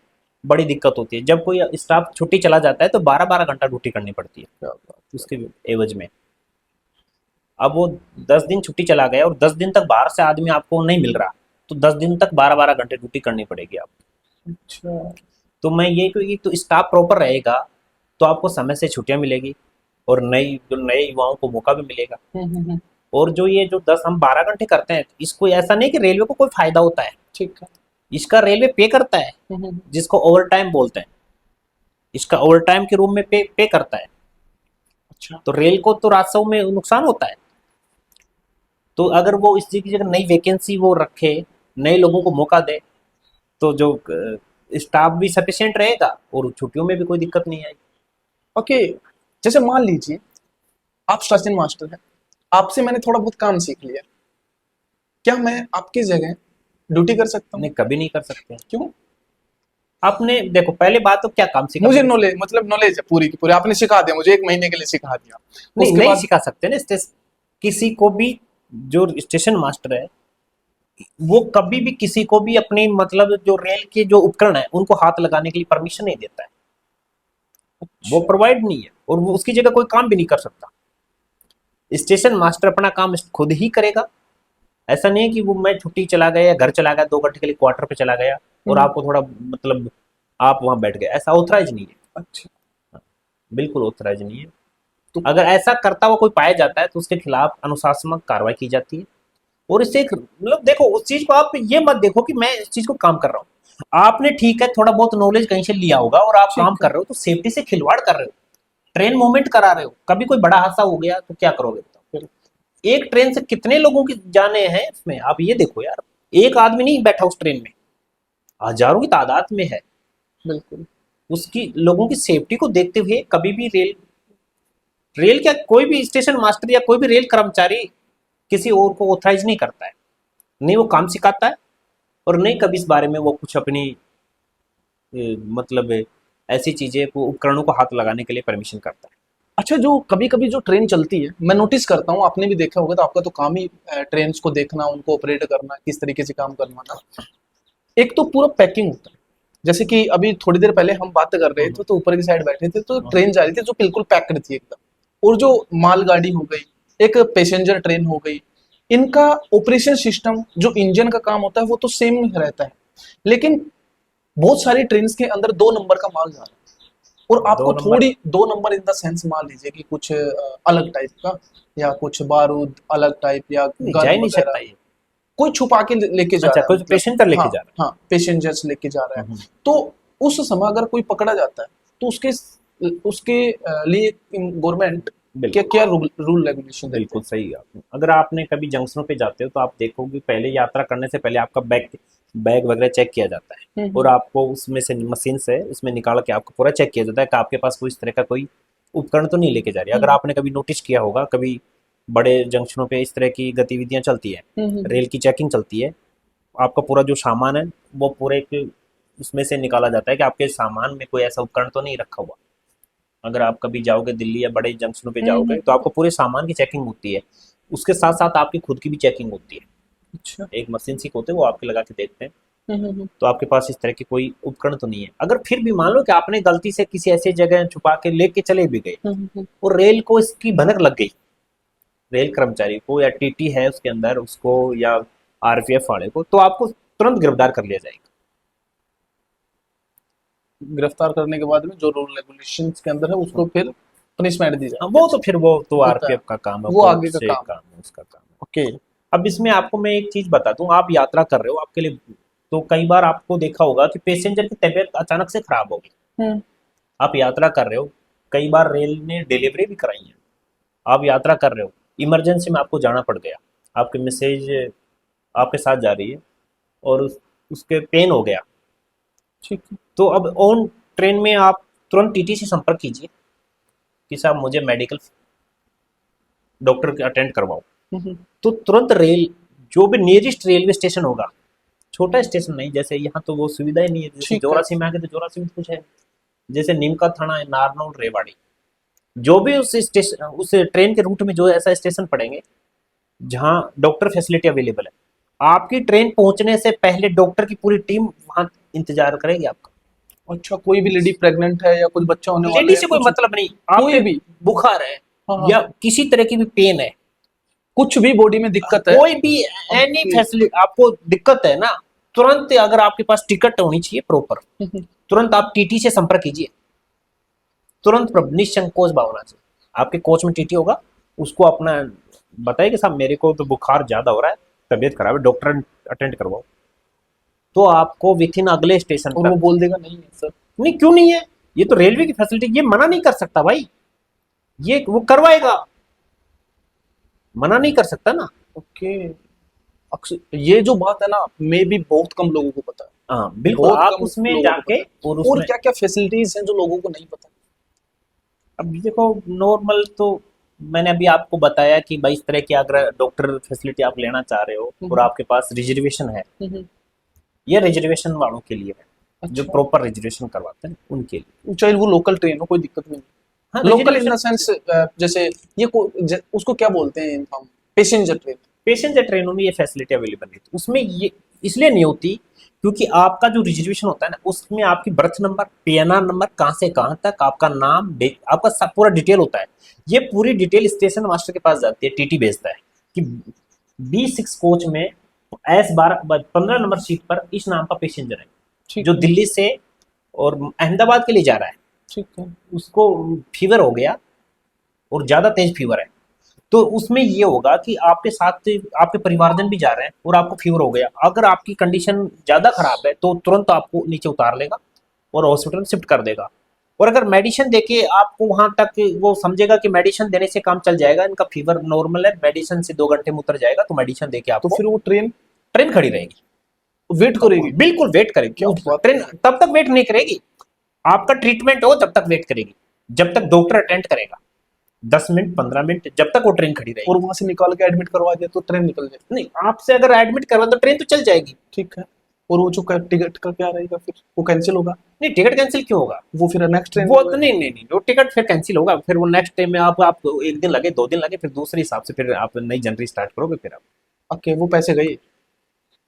बड़ी दिक्कत होती है। जब कोई स्टाफ छुट्टी चला जाता है तो 12-12 घंटा ड्यूटी करनी पड़ती है क्या बात। उसके एवज में। अब वो 10 दिन छुट्टी चला गया और 10 दिन तक बाहर से आदमी आपको नहीं मिल रहा, तो 10 दिन तक 12-12 घंटे ड्यूटी करनी पड़ेगी आपको। अच्छा। तो मैं ये कि तो स्टाफ प्रॉपर रहेगा तो आपको समय से छुट्टियां मिलेगी और नए युवाओं को मौका भी मिलेगा। और जो ये जो 10 हम 12 घंटे करते हैं, इसको ऐसा नहीं कि रेलवे को कोई फायदा होता है, ठीक है। इसका रेलवे पे करता है, जिसको ओवर टाइम बोलते हैं। इसका ओवर टाइम के रूप में पे करता है। अच्छा। तो रेल को तो राजस्व में नुकसान होता है। तो अगर वो इस चीज की जगह नई वैकेंसी वो रखे, नए लोगों को मौका दे, तो जो स्टाफ भी सफिशिएंट रहेगा और छुट्टियों में भी कोई दिक्कत नहीं आएगी। ओके। जैसे मान लीजिए आप स्टेशन मास्टर हैं, आपसे मैंने थोड़ा बहुत काम सीख लिया, क्या मैं आपकी जगह ड्यूटी कर सकता हूँ? नहीं, कभी नहीं कर सकते। क्यों? आपने देखो, पहले बात तो क्या काम सीखा? मुझे नॉलेज, मतलब नॉलेज है पूरी की पूरी, आपने सिखा दिया मुझे, 1 महीने के लिए सिखा दिया, नहीं, उसके नहीं बाद सिखा सकते ना। किसी को भी, जो स्टेशन मास्टर है वो कभी भी किसी को भी अपनी मतलब जो रेल के जो उपकरण है उनको हाथ लगाने के लिए परमिशन नहीं देता है। वो प्रोवाइड नहीं है और वो उसकी जगह कोई काम भी नहीं कर सकता। स्टेशन मास्टर अपना काम खुद ही करेगा। ऐसा नहीं है कि वो मैं छुट्टी चला गया या घर चला गया 2 घंटे के लिए क्वार्टर पे चला गया और आपको थोड़ा मतलब आप वहां बैठ गए, ऐसा ऑथराइज नहीं है। अच्छा। बिल्कुल ऑथराइज नहीं है। तो अगर ऐसा करता हुआ कोई पाया जाता है तो उसके खिलाफ अनुशासनात्मक कार्रवाई की जाती है। और इससे एक मतलब देखो, उस चीज को आप ये मत देखो कि मैं इस चीज को काम कर रहा हूँ। आपने ठीक है थोड़ा बहुत नॉलेज कहीं से लिया होगा और आप काम कर रहे हो तो सेफ्टी से खिलवाड़ कर रहे हो, ट्रेन मूवमेंट करा रहे हो। कभी कोई बड़ा हादसा हो गया तो क्या करोगे बताओ? एक ट्रेन से कितने लोगों की जाने हैं इसमें, आप ये देखो यार। एक आदमी नहीं बैठा उस ट्रेन में, हजारों की तादाद में है। बिल्कुल। उसकी लोगों की सेफ्टी को देखते हुए कभी भी रेल क्या कोई भी स्टेशन मास्टर या कोई भी रेल कर्मचारी किसी और को ऑथराइज नहीं करता है। नहीं वो काम सिखाता है और नहीं कभी इस बारे में वो कुछ अपनी मतलब ऐसी चीजें उपकरणों को हाथ लगाने के लिए परमिशन करता है। अच्छा, जो कभी कभी जो ट्रेन चलती है, मैं नोटिस करता हूँ, आपने भी देखा होगा, तो आपका तो काम ही ट्रेन को देखना, उनको ऑपरेट करना, किस तरीके से काम करवाना। एक तो पूरा पैकिंग होता है, जैसे कि अभी थोड़ी देर पहले हम बात कर रहे थे तो ऊपर की साइड बैठे थे तो ट्रेन जा रही थी जो बिल्कुल पैक्ड थी एकदम। और जो मालगाड़ी हो गई, एक पैसेंजर ट्रेन हो गई, इनका ऑपरेशन सिस्टम जो इंजन का काम होता है वो तो सेम रहता है, लेकिन बहुत सारी ट्रेन के अंदर 2 नंबर का माल जा रहा है। और आपको थोड़ी 2 नंबर इन द सेंस मान लीजिए कि कुछ अलग टाइप का, या कुछ बारूद अलग टाइप, या जा ही गन नहीं सकता वगैरह, ये। कोई छुपा के लेके जा अच्छा, रहा है, कुछ पैसेंजर लेके हाँ जा रहा हाँ, पैसेंजर्स लेके जा रहा है। है। तो उस समय अगर कोई पकड़ा जाता है तो उसके उसके लिए गवर्नमेंट क्या बिल्कुल क्या रूल रेगुलेशन देते बिल्कुल सही आपने। अगर आपने कभी जंक्शनों पे जाते हो तो आप देखोगे पहले यात्रा करने से पहले आपका बैग वगैरह चेक किया जाता है और आपको उसमें से मशीन से उसमें निकाल के आपको पूरा चेक किया जाता है कि आपके पास कोई इस तरह का कोई उपकरण तो नहीं लेके जा रही है। अगर आपने कभी नोटिस किया होगा, कभी बड़े जंक्शनों पे इस तरह की गतिविधियां चलती है, रेल की चेकिंग चलती है, आपका पूरा जो सामान है वो पूरे उसमें से निकाला जाता है कि आपके सामान में कोई ऐसा उपकरण तो नहीं रखा हुआ। अगर आप कभी जाओगे दिल्ली या बड़े जंक्शनों पे जाओगे तो आपको पूरे सामान की चेकिंग होती है, उसके साथ साथ आपकी खुद की भी चेकिंग होती है। अच्छा। एक मशीन सी होते हैं वो आपके लगा के देखते हैं तो आपके पास इस तरह की कोई उपकरण तो नहीं है। अगर फिर भी मान लो कि आपने गलती से किसी ऐसी जगह छुपा के लेके चले भी गए और रेल को इसकी भनक लग गई, रेल कर्मचारी को या टीटी है उसके अंदर उसको या आरपीएफ वाले को, तो आपको तुरंत गिरफ्तार कर लिया जाएगा। गिरफ्तार करने के बाद में जो रूल रेगुलेशन के अंदर है उसको फिर पनिशमेंट दी हाँ, जाती वो तो फिर वो तो होता है, आरपीएफ का काम है, वो कोर्ट आगे का से काम। काम है, उसका काम है। ओके। अब इसमें आपको मैं एक चीज बता दूं, आप यात्रा कर रहे हो, आपके लिए तो कई बार आपको देखा होगा कि पैसेंजर की तबीयत अचानक से खराब होगी। आप यात्रा कर रहे हो, कई बार रेल ने डिलीवरी भी कराई है। आप यात्रा कर रहे हो, इमरजेंसी में आपको जाना पड़ गया, आपकी मैसेज आपके साथ जा रही है और उसके पेन हो गया, ठीक है। तो अब ऑन ट्रेन में आप तुरंत टीटी से संपर्क कीजिए कि साहब मुझे मेडिकल डॉक्टर के अटेंड करवाओ। तो तुरंत रेल, जो भी नियरेस्ट रेलवे स्टेशन होगा, छोटा स्टेशन नहीं, जैसे यहाँ तो वो सुविधा ही नहीं है, जैसे ठीक है। जोरासी में आके तो जोरासी में तो कुछ है, जैसे नीमका थाना है, नारनौल, रेवाड़ी, जो भी उस स्टेशन, उस ट्रेन के रूट में जो ऐसा स्टेशन पड़ेंगे जहाँ डॉक्टर फैसिलिटी अवेलेबल है, आपकी ट्रेन पहुंचने से पहले डॉक्टर की पूरी टीम वहां इंतजार करेगी आपका। अच्छा, कोई भी लेडी प्रेग्नेंट है या कुछ बच्चा होने वाला लेडी है, से कोई कुछ मतलब नहीं, कोई आपके भी, बुखार है हाँ हाँ, या किसी तरह की भी पेन है, कुछ भी बॉडी में दिक्कत है, कोई भी एनी ओके। फैसिलिटी आपको दिक्कत है ना, तुरंत अगर आपके पास टिकट होनी चाहिए प्रॉपर, तुरंत आप टीटी से संपर्क कीजिए, तुरंत निसंकोच भावना से। आपके कोच में टीटी होगा, उसको अपना बताइए कि साहब मेरे को तो बुखार ज्यादा हो रहा है, तबीयत खराब है, डॉक्टर अटेंड करवाओ, तो आपको विथ इन अगले स्टेशन और वो तक। बोल देगा नहीं है सर। नहीं, क्यों नहीं है, ये तो रेलवे की फैसिलिटी, ये मना नहीं कर सकता भाई, ये वो करवाएगा, मना नहीं कर सकता ना। ओके। अक्सर ये जो बात है ना, मे भी बहुत कम लोगों को पता है, हाँ बिल्कुल, बहुत आप कम उसमें लोगों को जाके पता है। और और उसमें, क्या क्या फैसिलिटीज हैं जो लोगों को नहीं पता। अब देखो नॉर्मल तो मैंने अभी आपको बताया कि भाई इस तरह की अगर डॉक्टर फैसिलिटी आप लेना चाह रहे हो और आपके पास रिजर्वेशन है, ये रिजर्वेशन वालों के लिए है, जो अच्छा, प्रॉपर रिजर्वेशन करवाते हैं उनके लिए। चाहे वो लोकल ट्रेन हो, कोई दिक्कत नहीं। हाँ local in the reservation, sense जैसे उसको क्या बोलते हैं हम, पैसेंजर ट्रेन। पैसेंजर ट्रेनों में ये फैसिलिटी अवेलेबल नहीं थी, उसमें ये इसलिए नहीं होती क्योंकि आपका जो रिजर्वेशन होता है ना, उसमें आपकी बर्थ नंबर, पीएनआर नंबर, कहाँ से कहाँ तक, आपका नाम, आपका सब पूरा डिटेल होता है। ये पूरी डिटेल स्टेशन मास्टर के पास जाती है, टीटी भेजता है कि B6 कोच में S12 15 नंबर सीट पर इस नाम का पैसेंजर है, ठीक जो है, दिल्ली से और अहमदाबाद के लिए जा रहा है, ठीक है। उसको फीवर हो गया और ज्यादा तेज फीवर है, तो उसमें ये होगा कि आपके साथ आपके परिवारजन भी जा रहे हैं और आपको फीवर हो गया, अगर आपकी कंडीशन ज्यादा खराब है तो तुरंत आपको नीचे उतार लेगा और हॉस्पिटल में शिफ्ट कर देगा। और अगर मेडिसिन देके आपको वहां तक, वो समझेगा कि मेडिसिन देने से काम चल जाएगा, इनका फीवर नॉर्मल है, मेडिसिन से 2 घंटे में उतर जाएगा, तो मेडिसिन देके तो आपको फिर वो ट्रेन ट्रेन खड़ी रहेगी, वेट करेगी। बिल्कुल वेट करेगी। क्या बात ट्रेन तब तक वेट नहीं करेगी, आपका ट्रीटमेंट हो तब तक वेट करेगी, जब तक डॉक्टर अटेंड करेगा, 10 मिनट 15 मिनट, जब तक वो ट्रेन खड़ी रहेगी। और वहां से निकाल के एडमिट करवा दिया तो ट्रेन निकल जाए। नहीं, आपसे अगर एडमिट करवा तो ट्रेन तो चल जाएगी। ठीक है। और वो जो टिकट का क्या रहेगा, फिर वो कैंसिल होगा, नहीं, टिकट कैंसिल क्यों होगा, वो फिर नेक्स्ट ट्रेन वो तो नहीं, वो टिकट फिर कैंसिल होगा, फिर वो नेक्स्ट टाइम में आप 1 दिन लगे 2 दिन लगे, फिर दूसरे हिसाब से फिर आप नई जर्नी स्टार्ट करोगे, फिर आप ओके, वो पैसे गए।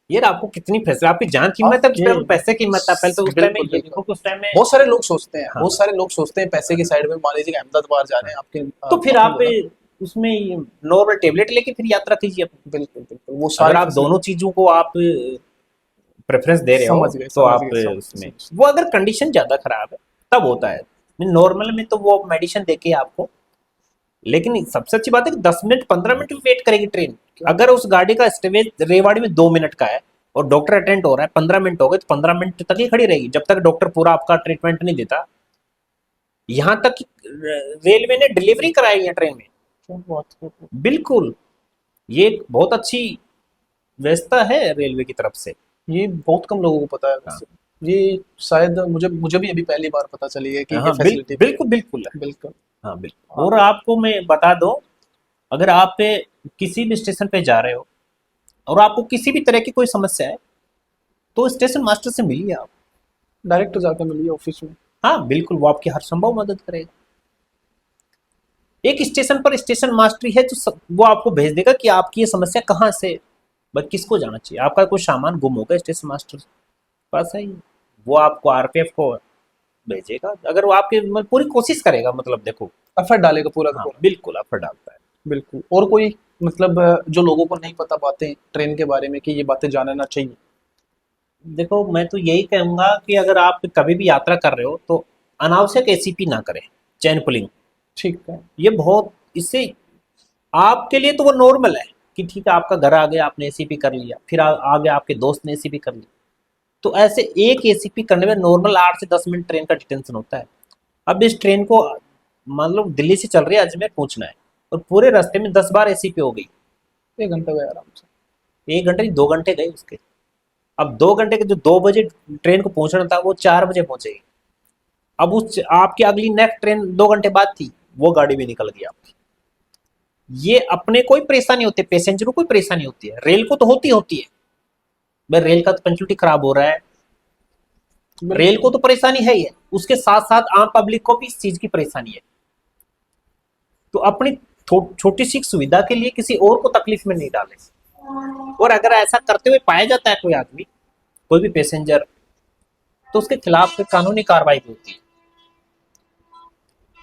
यार आपको कितनी पैसे, आपकी जान कीमत है, उस टाइम पैसे की कीमत है, पहले तो उस टाइम में बिल्कुल, ये देखो कि उस टाइम में, बहुत सारे लोग सोचते हैं, हाँ, बहुत सारे लोग सोचते हैं पैसे की साइड में, मान लीजिए कि अहमदाबाद जा रहे हैं आपके, तो फिर आपने आप बोला। उसमें नॉर्मल टेबलेट लेके फिर यात्रा कीजिए अपनी। बिल्कुल बिल्कुल, वो अगर सारी आप दोनों चीजों को आप प्रेफरेंस दे रहे हो समझ गए, तो समझ आप गए, उसमें, वो अगर कंडीशन ज्यादा खराब है तब होता है, नॉर्मल में तो वो मेडिसिन देके आपको, लेकिन सबसे अच्छी बात है कि 10 मिनट 15 मिनट वेट करेगी ट्रेन। अगर उस गाड़ी का स्टेवेज रेवाड़ी में 2 मिनट का है और डॉक्टर अटेंड हो रहा है, 15 मिनट हो गए, तो 15 मिनट तक ही खड़ी रहेगी, जब तक डॉक्टर पूरा आपका ट्रीटमेंट नहीं देता। यहाँ तक कि रेलवे ने डिलीवरी कराई है ट्रेन में, क्या बात है। बिल्कुल, ये एक बहुत अच्छी व्यवस्था है रेलवे की तरफ से। ये बहुत कम लोगों को पता है हाँ, वैसे। ये शायद मुझे भी अभी पहली बार पता चली है कि ये हाँ फैसिलिटी भी है। बिल्कुल बिल्कुल है। बिल्कुल। हाँ बिल्कुल, और आपको मैं बता दूं, अगर आप किसी भी स्टेशन पे जा रहे हो और आपको किसी भी तरह की कोई समस्या है, तो स्टेशन मास्टर से मिलिए आप। डायरेक्ट जाकर मिलिए ऑफिस में। हाँ बिल्कुल, वो आपकी हर संभव मदद करेगा। एक स्टेशन पर स्टेशन मास्टर है जो वो आपको भेज देगा कि आपकी ये समस्या कहाँ से, बस किसको जाना चाहिए, आपका कोई सामान गुम होगा, स्टेशन मास्टर के पास है, वो आपको आरपीएफ को भेजेगा, अगर वो आपके पूरी कोशिश करेगा, मतलब देखो। एफर्ट डालेगा पूरा का हाँ पूरा। बिल्कुल, एफर्ट डालता है। बिल्कुल। और कोई मतलब जो लोगों को नहीं पता बातें ट्रेन के बारे में कि ये बातें जानना चाहिए। देखो मैं तो यही कहूंगा कि अगर आप कभी भी यात्रा कर रहे हो तो अनावश्यक एसीपी ना करें, चैन पुलिंग, ठीक है। ये बहुत, इससे आपके लिए तो वो नॉर्मल है कि ठीक है आपका घर आ गया, आपने एसीपी कर लिया, फिर आगे आपके दोस्त ने एसीपी कर लिया, तो ऐसे एक एसीपी करने में नॉर्मल 8 से 10 मिनट ट्रेन का डिटेंशन होता है। अब इस ट्रेन को मतलब दिल्ली से चल रही है, अजमेर पहुंचना है, और पूरे रास्ते में 10 बार एसी पे हो गई। 1 घंटा गया आराम से। 1 घंटे नहीं, 2 घंटे गए उसके। अब 2 घंटे के जो 2 बजे ट्रेन को पहुंचना था, वो 4 बजे पहुंचेगी। अब उस आपकी अगली नेक्स्ट ट्रेन 2 घंटे बाद थी, वो गाड़ी भी निकल गई आपकी। ये अपने कोई परेशानी होती है, पैसेंजर को कोई परेशानी होती है, रेल को तो होती है। भाई रेल का तो पंक्चुअलिटी खराब हो रहा है, रेल को बिल्कुल। तो परेशानी है ही है, उसके साथ साथ आम पब्लिक को भी इस चीज की परेशानी है। तो अपनी छोटी सी सुविधा के लिए किसी और को तकलीफ में नहीं डाले। और अगर ऐसा करते हुए पाया जाता है कोई आदमी, कोई भी पैसेंजर, तो उसके खिलाफ फिर कानूनी कार्रवाई भी होती है।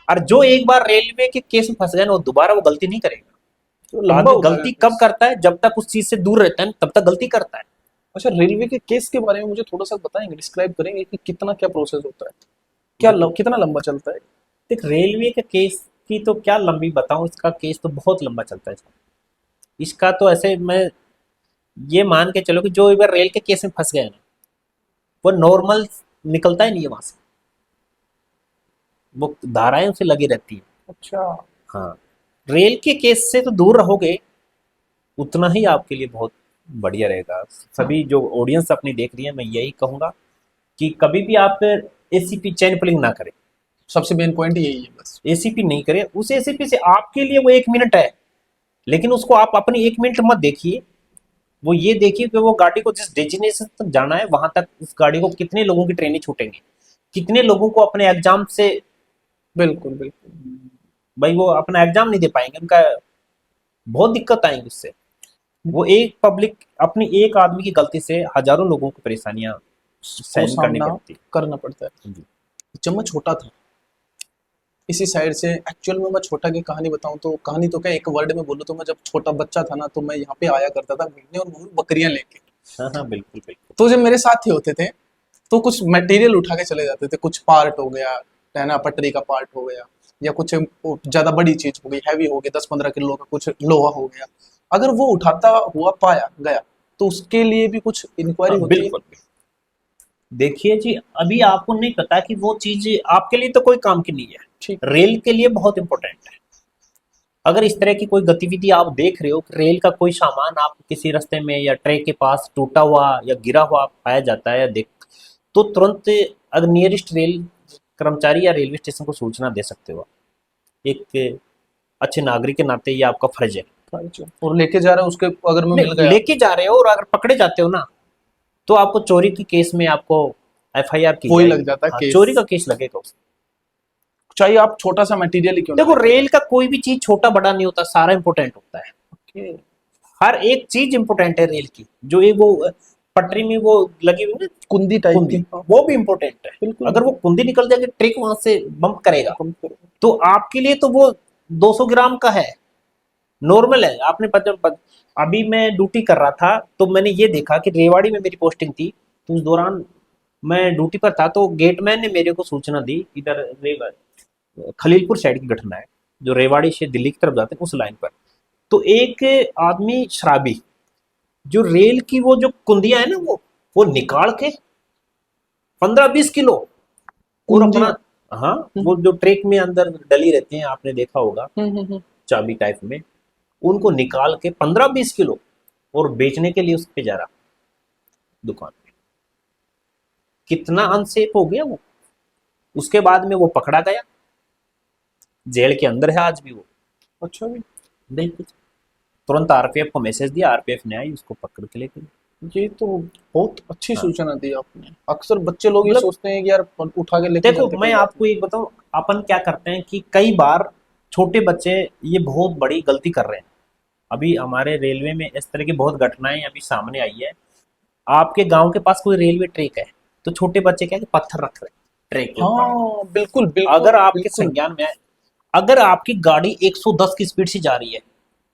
और जो एक बार रेलवे के केस में फंस गया ना, वो दोबारा वो गलती नहीं तो करेगा। लंबा आदमी होता है गलती कब केस। करता है? जब तक उस चीज से दूर रहता है तब तक गलती करता है। अच्छा, रेलवे के केस के बारे में मुझे थोड़ा सा बताएंगे, डिस्क्राइब करेंगे कि कितना क्या प्रोसेस होता है, क्या कितना लंबा चलता है? देख, रेलवे के केस की तो क्या लंबी बताऊं, इसका केस तो बहुत लंबा चलता है। इसका तो ऐसे मैं ये मान के चलो कि जो एक बार रेल के केस में फंस गया ना, वो नॉर्मल निकलता ही नहीं है वहां से। वो धाराएं उसे लगी रहती है। अच्छा। हाँ, रेल के केस से तो दूर रहोगे, उतना ही आपके लिए बहुत बढ़िया रहेगा। सभी जो ऑडियंस अपनी देख रही है, मैं यही कहूंगा कि कभी भी आप एसीपी चैन पुलिंग ना करें। सबसे मेन पॉइंट यही है बस। एसीपी नहीं करें। उस एसीपी से आपके लिए वो 1 मिनट है, लेकिन उसको आप अपनी 1 मिनट मत देखिए। वो ये देखिए कि वो गाड़ी को जिस डेस्टिनेशन तक जाना है, वहां तक उस गाड़ी को कितने लोगों की ट्रेनें छूटेंगे, कितने लोगों को अपने एग्जाम से, बिल्कुल बिल्कुल। भाई वो अपना एग्जाम नहीं दे पाएंगे, उनका बहुत दिक्कत आएंगी उससे। वो एक पब्लिक, अपनी एक आदमी की गलती से हजारों लोगों को परेशानियां को सहन करनी सामना पड़ती करना पड़ता है। है जी। जब मैं छोटा था, इसी साइड से एक्चुअल में मैं छोटा की कहानी बताऊं तो कहानी तो क्या, एक वर्ड में बोलूं तो मैं जब छोटा बच्चा था ना, तो मैं यहाँ पे आया करता था घूमने, और वो बकरियां लेके। हाँ हाँ, बिल्कुल बिल्कुल। तो जब मेरे साथी होते थे, तो कुछ मटेरियल उठा के चले जाते थे, कुछ पार्ट हो गया, है ना, पटरी का पार्ट हो गया, या कुछ ज्यादा बड़ी चीज हो गई, हैवी हो गई, 10-15 किलो का कुछ लोहा हो गया। अगर वो उठाता हुआ पाया गया, तो उसके लिए भी कुछ इंक्वायरी हाँ होती है। बिल्कुल। देखिए जी, अभी आपको नहीं पता कि वो चीज आपके लिए तो कोई काम की नहीं ठीक। है, रेल के लिए बहुत इंपॉर्टेंट है। अगर इस तरह की कोई गतिविधि आप देख रहे हो कि रेल का कोई सामान आप किसी रास्ते में या ट्रैक के पास टूटा हुआ या गिरा हुआ पाया जाता है या देख, तो तुरंत अगर नियरेस्ट रेल कर्मचारी या रेलवे स्टेशन को सूचना दे सकते हो। एक अच्छे नागरिक के नाते ये आपका फर्ज है। और लेके जा रहा है उसके, अगर मैं मिल नहीं, गया। लेके जा रहे हो और अगर पकड़े जाते हो ना, तो आपको चोरी के केस में आपको एफआईआर की वही लग जाएगी। जाता है हाँ, केस। चोरी का केस लगेगा उसमें। चाहे आप छोटा सा मटेरियल ही क्यों ना देखो, लेके रेल जाए। का कोई भी चीज छोटा बड़ा नहीं होता, सारा इंपोर्टेंट होता है। ओके। हर एक चीज इंपोर्टेंट है रेल की। जो ये वो पटरी में वो लगी हुई है ना, कुंदी टाइप की। कुंदी, वो भी इंपोर्टेंट है। बिल्कुल। अगर वो कुंदी निकल जाएगी, ट्रक वहां से बम्प करेगा, कम करो। तो आपके लिए तो वो 200 ग्राम का है, नॉर्मल है। आपने अभी मैं ड्यूटी कर रहा था, तो मैंने ये देखा कि रेवाड़ी में मेरी पोस्टिंग थी, तो उस दौरान मैं ड्यूटी पर था, तो गेटमैन ने मेरे को सूचना दी, इधर खलीलपुर साइड की घटना है, जो रेवाड़ी से दिल्ली की तरफ जाते हैं उस लाइन पर। तो एक आदमी शराबी, जो रेल की वो जो कुंदियां है ना, वो निकाल के 15-20 किलो, और अपना, कुंदियाँ। हाँ, वो जो ट्रेक में अंदर डली रहती हैं, आपने देखा होगा, हम्म। चाबी टाइप में, उनको निकाल के 15-20 किलो और बेचने के लिए उस पे जा रहा दुकान पे। कितना अनसेफ हो गया वो। उसके बाद में वो पकड़ा गया, जेल के अंदर है आज भी वो। अच्छा भी। बिल्कुल। तुरंत आरपीएफ को मैसेज दिया, आरपीएफ ने आई, उसको पकड़ के लेके गई। ये तो बहुत अच्छी हाँ, सूचना दी आपने। अक्सर बच्चे लोग ये मतलब सोचते हैं कि यार उठा के लेके देखो, जाते, मैं कोई बात आपको एक बताऊं, अपन क्या करते हैं कि कई बार छोटे बच्चे ये बहुत बड़ी गलती कर रहे हैं। अभी हमारे रेलवे में इस तरह की बहुत घटनाएं अभी सामने आई है। आपके गांव के पास कोई रेलवे ट्रैक है, तो छोटे बच्चे क्या है कि पत्थर रख रहे हैं ट्रैक के नहीं। ऊपर। हाँ बिल्कुल बिल्कुल अगर आपके बिल्कुल। संज्ञान में आए, अगर आपकी गाड़ी 110 की स्पीड से जा रही है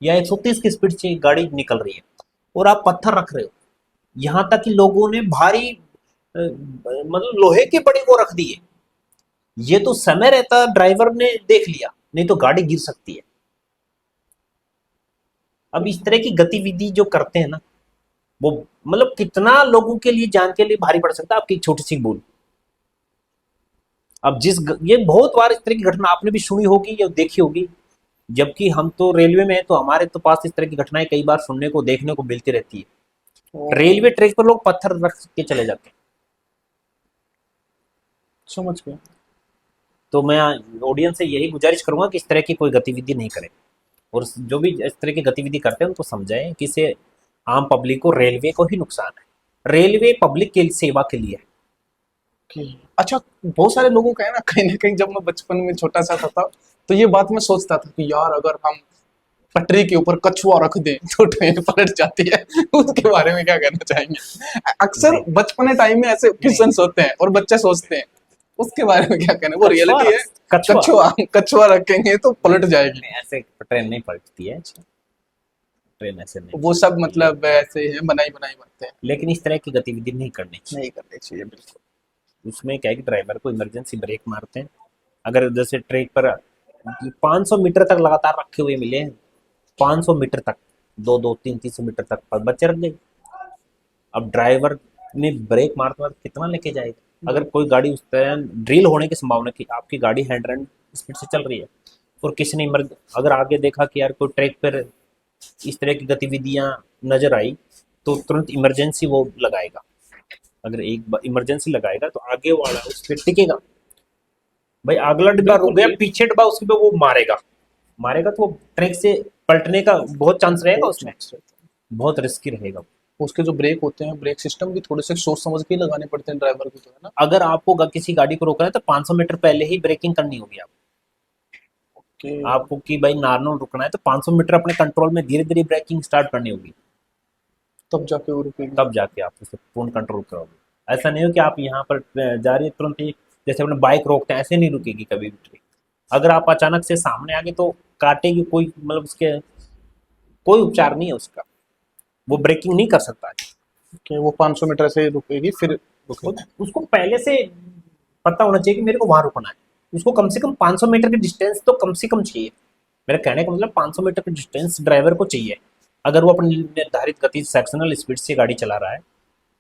या 130 की स्पीड से गाड़ी निकल रही है, और आप पत्थर रख रहे हो, यहां तक कि लोगों ने भारी मतलब लोहे के बड़े वो रख दिए, ये तो समय रहता ड्राइवर ने देख लिया, नहीं तो गाड़ी गिर सकती है। अब इस तरह की गतिविधि जो करते हैं ना, वो मतलब कितना लोगों के लिए, जान के लिए भारी पड़ सकता है आपकी एक छोटी सी भूल। अब ये बहुत बार इस तरह की घटना आपने भी सुनी होगी या देखी होगी, जबकि हम तो रेलवे में हैं, तो हमारे तो पास इस तरह की घटनाएं कई बार सुनने को देखने को मिलती रहती है। रेलवे ट्रैक पर लोग पत्थर रख के चले जाते हैं। समझ गया। तो मैं ऑडियंस से यही गुजारिश करूंगा कि इस तरह की कोई गतिविधि नहीं करें, और जो भी इस तरह की गतिविधि करते हैं उनको समझाएं कि इससे आम पब्लिक को, रेलवे को ही नुकसान है। रेलवे पब्लिक की सेवा के लिए है। अच्छा, बहुत सारे लोगों का है ना कहीं जब मैं बचपन में छोटा सा था तो ये बात मैं सोचता था कि यार अगर हम पटरी के ऊपर कछुआ रख दें तो ट्रेन पलट जाती है। उसके बारे में क्या कहना चाहेंगे? अक्सर नहीं, बचपने टाइम में ऐसे क्वेश्चन होते हैं और बच्चे सोचते हैं, उसके बारे में क्या कहना? वो रियलिटी है? कछुआ कछुआ कछुआ रखेंगे तो पलट जाएगी? नहीं, ऐसे ट्रेन नहीं पलटती है, ट्रेन ऐसे नहीं वो सब पलटती है। मतलब ऐसे है, बनाई बनाई बनते हैं, लेकिन इस तरह की गतिविधि नहीं करनी चाहिए। नहीं करनी चाहिए बिल्कुल। उसमें क्या है कि ड्राइवर को इमरजेंसी ब्रेक मारते हैं। अगर जैसे ट्रैक पर 500 मीटर तक लगातार रखे हुए मिले हैं, 500 मीटर तक, 200-300 मीटर तक पर बच्चे रख गए। अब ड्राइवर ने ब्रेक मारते मारते कितना लेके जाएगा? अगर कोई गाड़ी उस तरह ड्रिल होने की संभावना की, आपकी गाड़ी 100 स्पीड से चल रही है और किसी ने अगर आगे देखा कि यार कोई ट्रैक पर इस तरह की गतिविधियां नजर आई, तो तुरंत इमरजेंसी वो लगाएगा। अगर एक इमरजेंसी लगाएगा तो आगे वाला उस पर टिकेगा। भाई अगला डिब्बा रुक गया, पीछे डिब्बा उसके पे वो मारेगा, मारेगा तो वो ट्रैक से पलटने का बहुत चांस रहेगा, उसमें बहुत रिस्की रहेगा। उसके जो ब्रेक होते हैं, ब्रेक सिस्टम भी थोड़े से सोच समझ के ही लगाने पड़ते हैं ड्राइवर को, तो है ना? अगर आपको किसी गाड़ी को रोकना है तो 500 मीटर पहले ही ब्रेकिंग करनी होगी आपको कि भाई नॉर्मल रुकना है तो 500 मीटर अपने कंट्रोल में धीरे धीरे ब्रेकिंग स्टार्ट करनी होगी, तब जाके वो रुकेगी। तब जाके आप उसे पूर्ण कंट्रोल करोगे। ऐसा नहीं हो कि आप यहाँ पर जा रही है तुरंत ही, जैसे अपने बाइक रोकते हैं ऐसे नहीं रुकेगी कभी भी ट्रेन। अगर आप अचानक से सामने आ गए तो काटेगी, कोई मतलब उसके कोई उपचार नहीं है उसका, वो ब्रेकिंग नहीं कर सकता है। कि वो 500 मीटर से रुकेगी फिर रुकेगी। उसको पहले से पता होना चाहिए कि मेरे को वहां रुकना है। उसको कम से कम 500 मीटर की डिस्टेंस तो कम से कम चाहिए। मेरा कहने का मतलब 500 मीटर की डिस्टेंस ड्राइवर को चाहिए। अगर वो अपनी निर्धारित गति सेक्शनल स्पीड से गाड़ी चला रहा है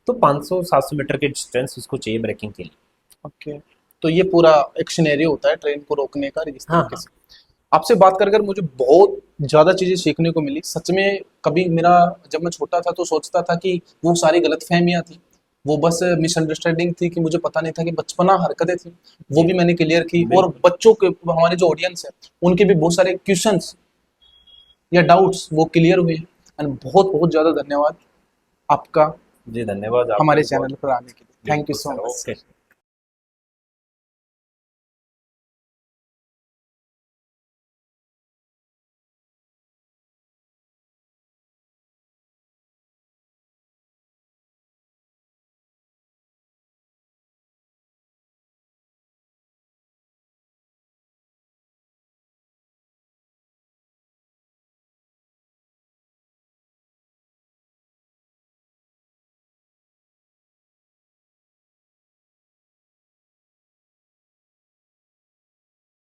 तो 500-700 मीटर की डिस्टेंस उसको चाहिए ब्रेकिंग के लिए। ओके, तो ये पूरा एक सिनेरियो होता है ट्रेन को रोकने का इस हाँ, तरीके से। आपसे बात कर मुझे बहुत ज़्यादा चीज़ें सीखने को मिली सच में। कभी मेरा, जब मैं छोटा था तो सोचता था कि वो सारी गलतफहमियां थी, वो बस मिसअंडरस्टैंडिंग थी कि मुझे पता नहीं था कि बचपना हरकतें थी, वो भी मैंने क्लियर की। और बच्चों के, हमारे जो ऑडियंस है उनके भी बहुत सारे क्वेश्चंस या डाउट्स वो क्लियर हुए। एंड बहुत बहुत ज़्यादा धन्यवाद आपका जी धन्यवाद हमारे आपको चैनल पर आने के लिए। Thank you so much. Okay.